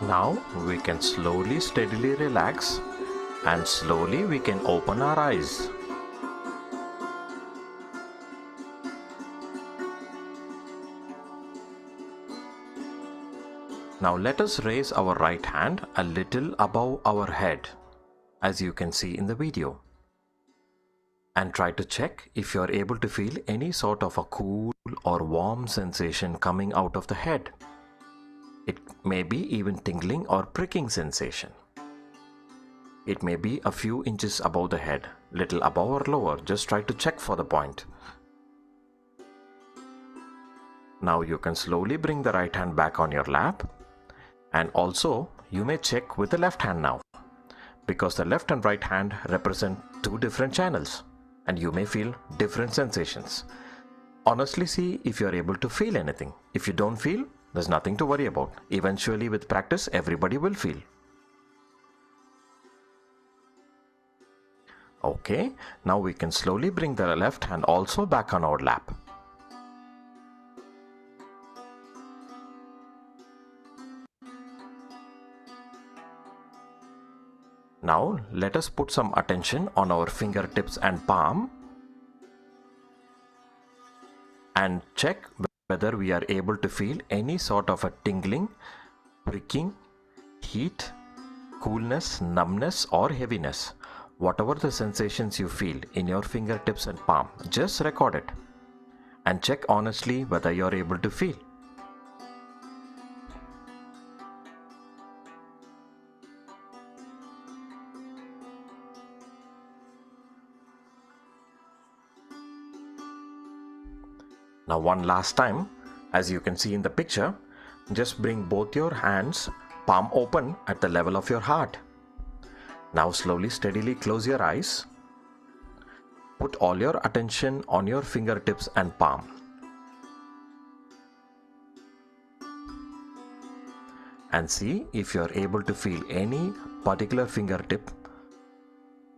Now we can slowly, steadily relax, and slowly we can open our eyes. Now let us raise our right hand a little above our head, as you can see in the video, and try to check if you are able to feel any sort of a cool or warm sensation coming out of the head. It may be even tingling or pricking sensation. It may be a few inches above the head, little above or lower. Just try to check for the point. Now you can slowly bring the right hand back on your lap, and also you may check with the left hand now, because the left and right hand represent two different channels and you may feel different sensations. Honestly see if you are able to feel anything. If you don't feel, there's nothing to worry about. Eventually with practice, everybody will feel. Okay, now we can slowly bring the left hand also back on our lap. Now let us put some attention on our fingertips and palm and check whether we are able to feel any sort of a tingling, pricking, heat, coolness, numbness or heaviness. Whatever the sensations you feel in your fingertips and palm, just record it and check honestly whether you are able to feel. Now one last time, as you can see in the picture, just bring both your hands palm open at the level of your heart. Now slowly, steadily close your eyes. Put all your attention on your fingertips and palm. And see if you are able to feel any particular fingertip,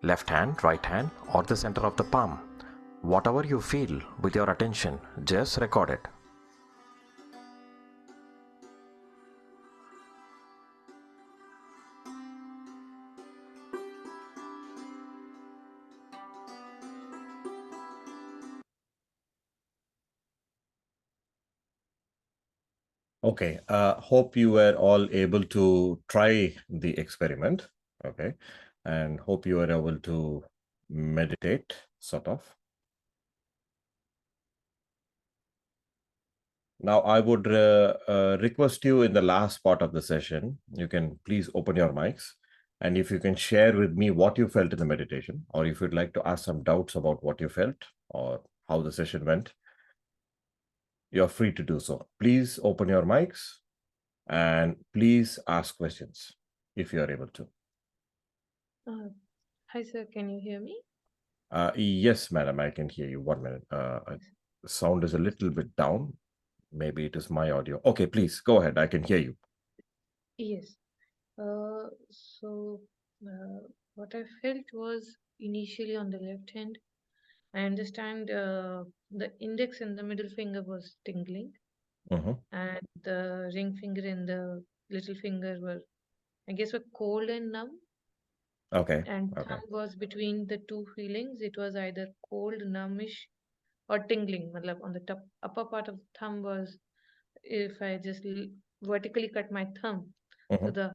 left hand, right hand or the center of the palm. Whatever you feel with your attention, just record it. Okay, hope you were all able to try the experiment, okay, and hope you were able to meditate, sort of. Now, I would request you in the last part of the session, you can please open your mics, and if you can share with me what you felt in the meditation, or if you'd like to ask some doubts about what you felt or how the session went, you're free to do so. Please open your mics and please ask questions if you are able to. Hi, sir. Can you hear me? Yes, madam, I can hear you. 1 minute. The sound is a little bit down. Maybe it is my audio. Okay, please go ahead. I can hear you. Yes. So, what I felt was initially on the left hand. I understand the index and the middle finger was tingling, and the ring finger and the little finger were, I guess, were cold and numb. Okay. And thumb was between the two feelings. It was either cold, numbish, or tingling. Matlab on the top upper part of the thumb was, if I just vertically cut my thumb, so the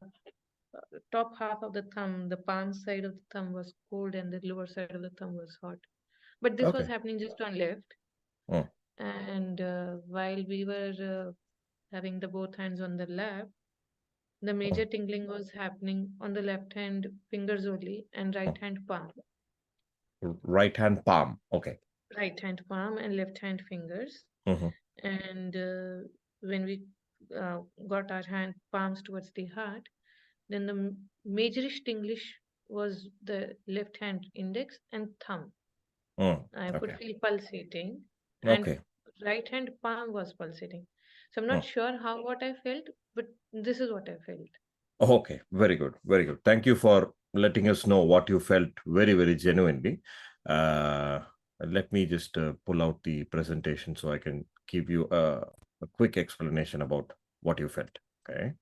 top half of the thumb, the palm side of the thumb was cold, and the lower side of the thumb was hot. But this was happening just on left. And while we were having the both hands on the lap, the major tingling was happening on the left hand fingers only and right hand palm. Right hand palm. Okay. Right hand palm and left hand fingers. And when we got our hand palms towards the heart, then the majorish tinglish was the left hand index and thumb. I could feel pulsating, and right hand palm was pulsating. So I'm not sure what I felt, but this is what I felt. Okay, very good, very good. Thank you for letting us know what you felt very, very genuinely. Let me just pull out the presentation so I can give you a quick explanation about what you felt. Okay.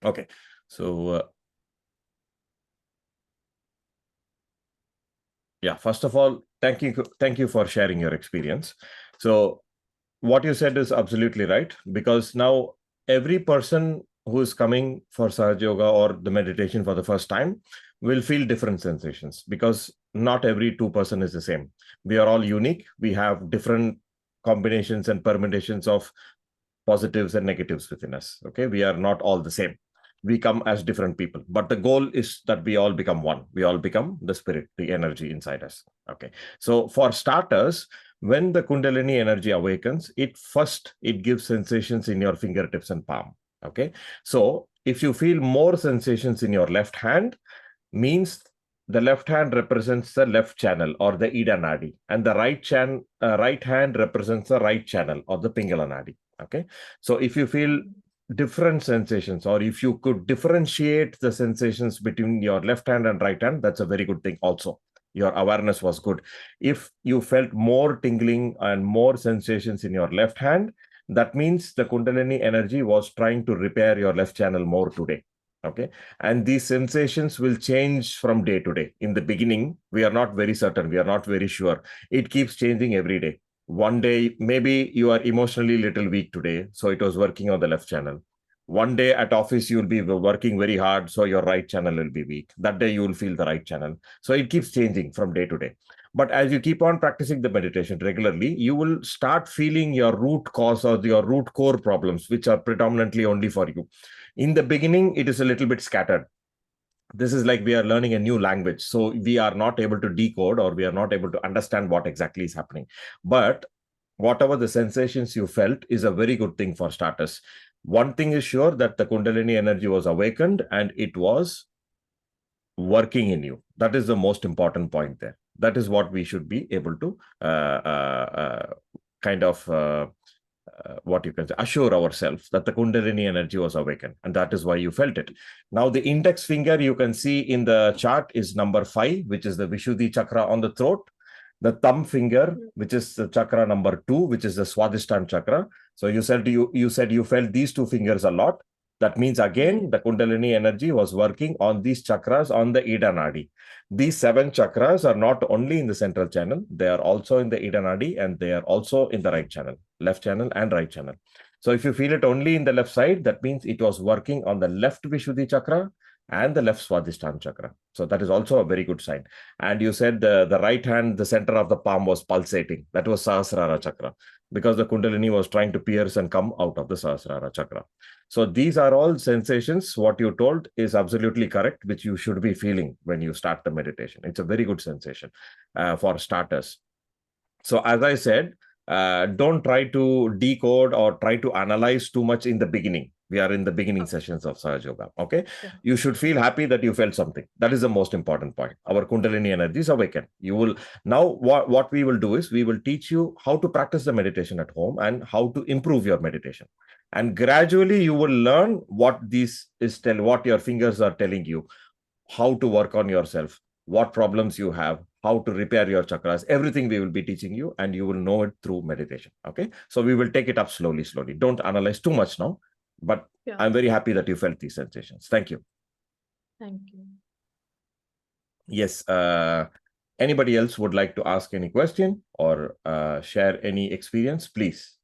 Okay. So, yeah, first of all, thank you for sharing your experience. So, what you said is absolutely right, because now every person who is coming for Sahaja Yoga or the meditation for the first time will feel different sensations, because not every two-person is the same. We are all unique. We have different combinations and permutations of positives and negatives within us. Okay, we are not all the same. We come as different people, but the goal is that we all become one. We all become the spirit, the energy inside us. Okay, so for starters, when the Kundalini energy awakens, it gives sensations in your fingertips and palm. Okay, so if you feel more sensations in your left hand, means the left hand represents the left channel or the Ida Nadi, and the right hand represents the right channel or the Pingala Nadi. Okay, so if you feel different sensations, or if you could differentiate the sensations between your left hand and right hand, that's a very good thing. Also, your awareness was good. If you felt more tingling and more sensations in your left hand, that means the Kundalini energy was trying to repair your left channel more today. Okay, and these sensations will change from day to day. In the beginning, we are not very certain, we are not very sure. It keeps changing every day. One day, maybe you are emotionally little weak today, so it was working on the left channel. One day at office, you'll be working very hard, so your right channel will be weak. That day, you will feel the right channel. So it keeps changing from day to day. But as you keep on practicing the meditation regularly, you will start feeling your root cause or your root core problems, which are predominantly only for you. In the beginning, it is a little bit scattered. This is like we are learning a new language, so we are not able to decode, or we are not able to understand what exactly is happening. But whatever the sensations you felt is a very good thing for starters. One thing is sure, that the Kundalini energy was awakened and it was working in you. That is the most important point there. That is what we should be able to kind of what you can say, assure ourselves that the Kundalini energy was awakened, and that is why you felt it. Now, the index finger you can see in the chart is number 5, which is the Vishuddhi chakra on the throat. The thumb finger, which is the chakra number 2, which is the Swadhisthana chakra. So you said you felt these two fingers a lot. That means again the Kundalini energy was working on these chakras on the Ida Nadi. These 7 chakras are not only in the central channel, they are also in the Ida Nadi, and they are also in the right channel, left channel and right channel. So if you feel it only in the left side, that means it was working on the left Vishuddhi chakra and the left Swadhisthana chakra. So that is also a very good sign. And you said the right hand, the center of the palm was pulsating. That was Sahasrara chakra, because the Kundalini was trying to pierce and come out of the Sahasrara chakra. So these are all sensations. What you told is absolutely correct, which you should be feeling when you start the meditation. It's a very good sensation for starters. So as I said, don't try to decode or try to analyze too much in the beginning. We are in the beginning sessions of Sahaja Yoga. Okay. Yeah. You should feel happy that you felt something. That is the most important point. Our Kundalini energy is awakened. You will now, what we will do is we will teach you how to practice the meditation at home and how to improve your meditation. And gradually you will learn what your fingers are telling you, how to work on yourself, what problems you have, how to repair your chakras. Everything we will be teaching you, and you will know it through meditation. Okay. So we will take it up slowly. Don't analyze too much now, but Yeah. I'm very happy that you felt these sensations. Thank you. Thank you. Yes. Anybody else would like to ask any question or share any experience, please?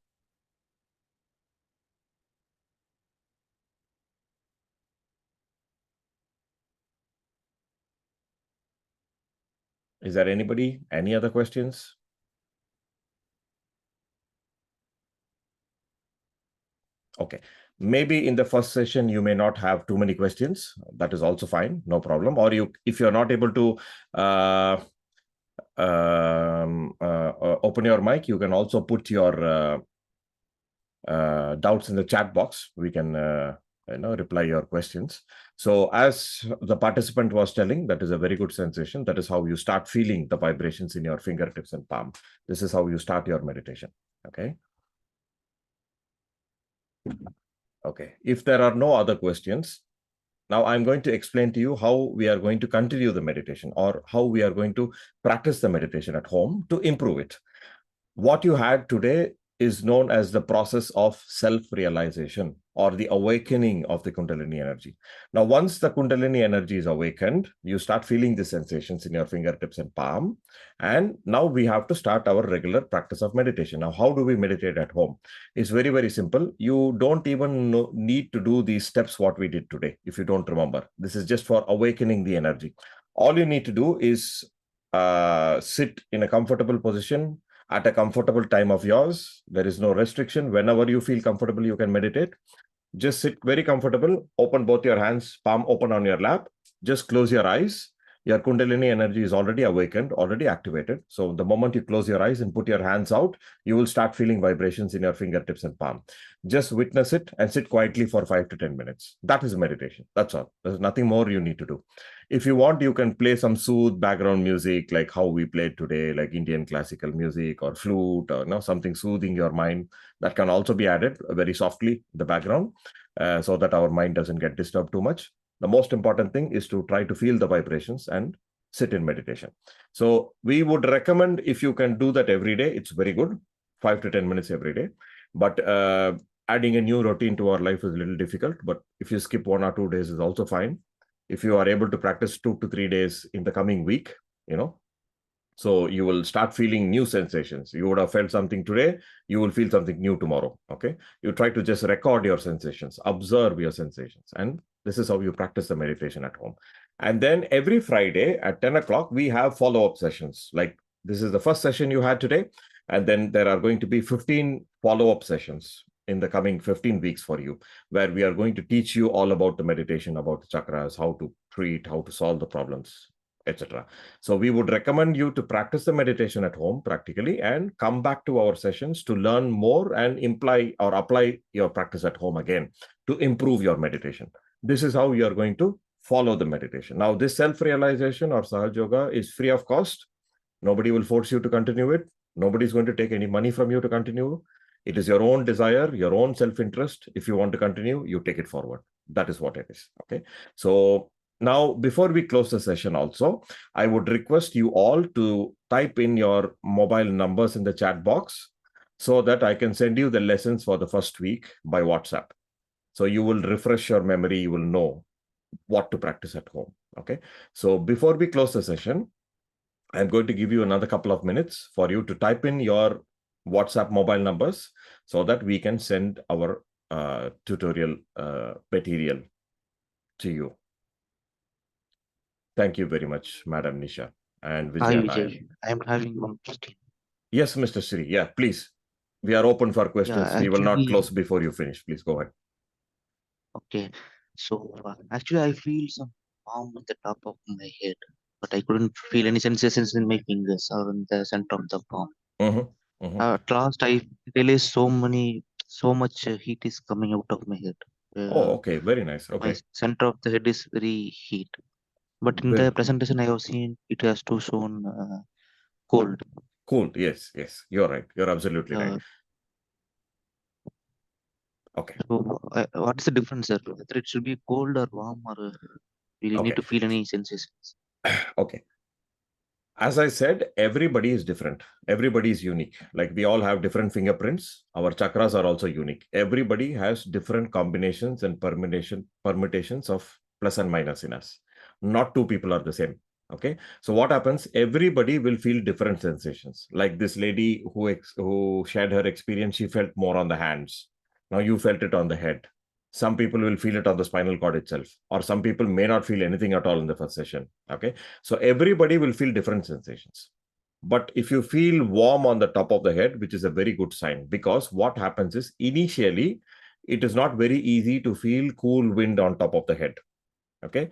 Is there any other questions? Okay. Maybe in the first session, you may not have too many questions. That is also fine. No problem. Or if you're not able to open your mic, you can also put your doubts in the chat box. We can reply your questions. So as the participant was telling, that is a very good sensation. That is how you start feeling the vibrations in your fingertips and palm. This is how you start your meditation. Okay. Okay. If there are no other questions, now I'm going to explain to you how we are going to continue the meditation, or how we are going to practice the meditation at home to improve it. What you had today is known as the process of self-realization. or the awakening of the Kundalini energy. Now, once the Kundalini energy is awakened, you start feeling the sensations in your fingertips and palm. And now we have to start our regular practice of meditation. Now, how do we meditate at home? It's very, very simple. You don't even need to do these steps what we did today, if you don't remember. This is just for awakening the energy. All you need to do is sit in a comfortable position at a comfortable time of yours. There is no restriction. Whenever you feel comfortable, you can meditate. Just sit very comfortable, open both your hands, palm open on your lap. Just close your eyes. Your Kundalini energy is already awakened, already activated. So the moment you close your eyes and put your hands out, you will start feeling vibrations in your fingertips and palm. Just witness it and sit quietly for 5 to 10 minutes. That is meditation. That's all. There's nothing more you need to do. If you want, you can play some soothe background music like how we played today, like Indian classical music or flute or something soothing your mind. That can also be added very softly in the background so that our mind doesn't get disturbed too much. The most important thing is to try to feel the vibrations and sit in meditation. So we would recommend, if you can do that every day, it's very good, 5 to 10 minutes every day. But adding a new routine to our life is a little difficult. But if you skip 1 or 2 days is also fine. If you are able to practice 2 to 3 days in the coming week, so you will start feeling new sensations. You would have felt something today, you will feel something new tomorrow. Okay. You try to just record your sensations, observe your sensations. And this is how you practice the meditation at home. And then every Friday at 10 o'clock, we have follow-up sessions. Like this is the first session you had today. And then there are going to be 15 follow-up sessions in the coming 15 weeks for you, where we are going to teach you all about the meditation, about the chakras, how to treat, how to solve the problems, etc. So we would recommend you to practice the meditation at home practically and come back to our sessions to learn more and apply your practice at home again to improve your meditation. This is how you are going to follow the meditation. Now, this self-realization or Sahaja Yoga is free of cost. Nobody will force you to continue it. Nobody is going to take any money from you to continue. It is your own desire, your own self-interest. If you want to continue, you take it forward. That is what it is. Okay. So now, before we close the session also, I would request you all to type in your mobile numbers in the chat box so that I can send you the lessons for the first week by WhatsApp. So you will refresh your memory, you will know what to practice at home. Okay. So before we close the session, I'm going to give you another couple of minutes for you to type in your WhatsApp mobile numbers so that we can send our tutorial material to you. Thank you very much, Madam Nisha and Hi, Vijay. Vijay. I am having one question. Yes, Mr. Sri. Yeah, please. We are open for questions. Yeah, We will not actually, close before you finish. Please go ahead. okay. So, actually, I feel some palm at the top of my head, but I couldn't feel any sensations in my fingers or in the center of the palm. At last, I realized so much heat is coming out of my head. Oh, okay. Very nice. Okay. My center of the head is very heat. But in the presentation I have seen, it has to shown cold. Cool. Yes, yes. You're right. You're absolutely right. Okay. So, what is the difference, sir? Whether it should be cold or warm, or we need to feel any sensations? Okay. As I said, everybody is different. Everybody is unique. Like we all have different fingerprints. Our chakras are also unique. Everybody has different combinations and permutations of plus and minus in us. Not two people are the same. Okay. So what happens? Everybody will feel different sensations. Like this lady who shared her experience, she felt more on the hands. Now you felt it on the head. Some people will feel it on the spinal cord itself, or some people may not feel anything at all in the first session. Okay. So everybody will feel different sensations. But if you feel warm on the top of the head, which is a very good sign, because what happens is initially, it is not very easy to feel cool wind on top of the head. Okay.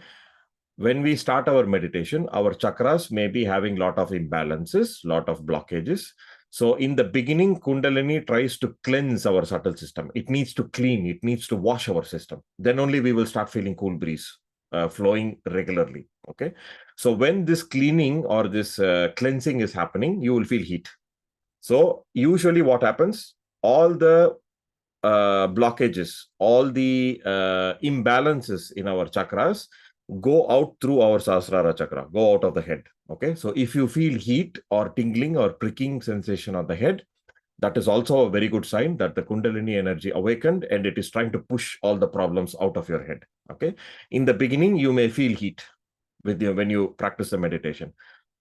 When we start our meditation, our chakras may be having a lot of imbalances, lot of blockages. So in the beginning, Kundalini tries to cleanse our subtle system. It needs to clean, it needs to wash our system. Then only we will start feeling cool breeze flowing regularly. Okay. So when this cleaning or this cleansing is happening, you will feel heat. So usually what happens, all the blockages, all the imbalances in our chakras go out through our Sahasrara chakra, go out of the head. Okay. So if you feel heat or tingling or pricking sensation on the head, That is also a very good sign that the Kundalini energy awakened and it is trying to push all the problems out of your head. Okay. In the beginning, you may feel heat when you practice the meditation.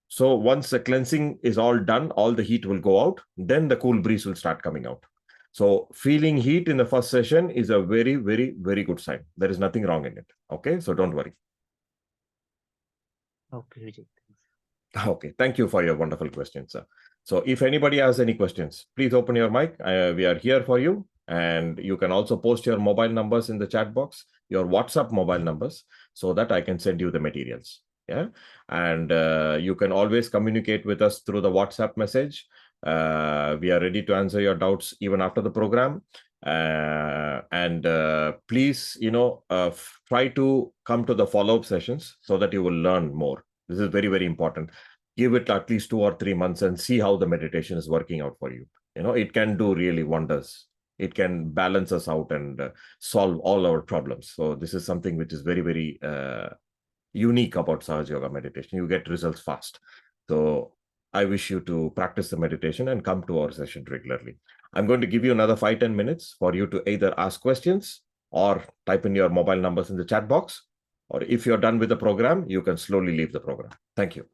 So once the cleansing is all done, all the heat will go out, then the cool breeze will start coming out. So feeling heat in the first session is a very, very, very good sign. There is nothing wrong in it. Okay. So don't worry. Okay, Vijay. Okay. Thank you for your wonderful questions, sir. So if anybody has any questions, please open your mic. We are here for you. And you can also post your mobile numbers in the chat box, your WhatsApp mobile numbers, so that I can send you the materials. Yeah. And you can always communicate with us through the WhatsApp message. We are ready to answer your doubts even after the program. Please, try to come to the follow-up sessions so that you will learn more. This is very, very important. Give it at least 2 or 3 months and see how the meditation is working out for you. It can do really wonders. It can balance us out and solve all our problems. So this is something which is very, very unique about Sahaja Yoga meditation. You get results fast. So I wish you to practice the meditation and come to our session regularly. I'm going to give you another 5-10 minutes for you to either ask questions or type in your mobile numbers in the chat box. Or if you're done with the program, you can slowly leave the program. Thank you.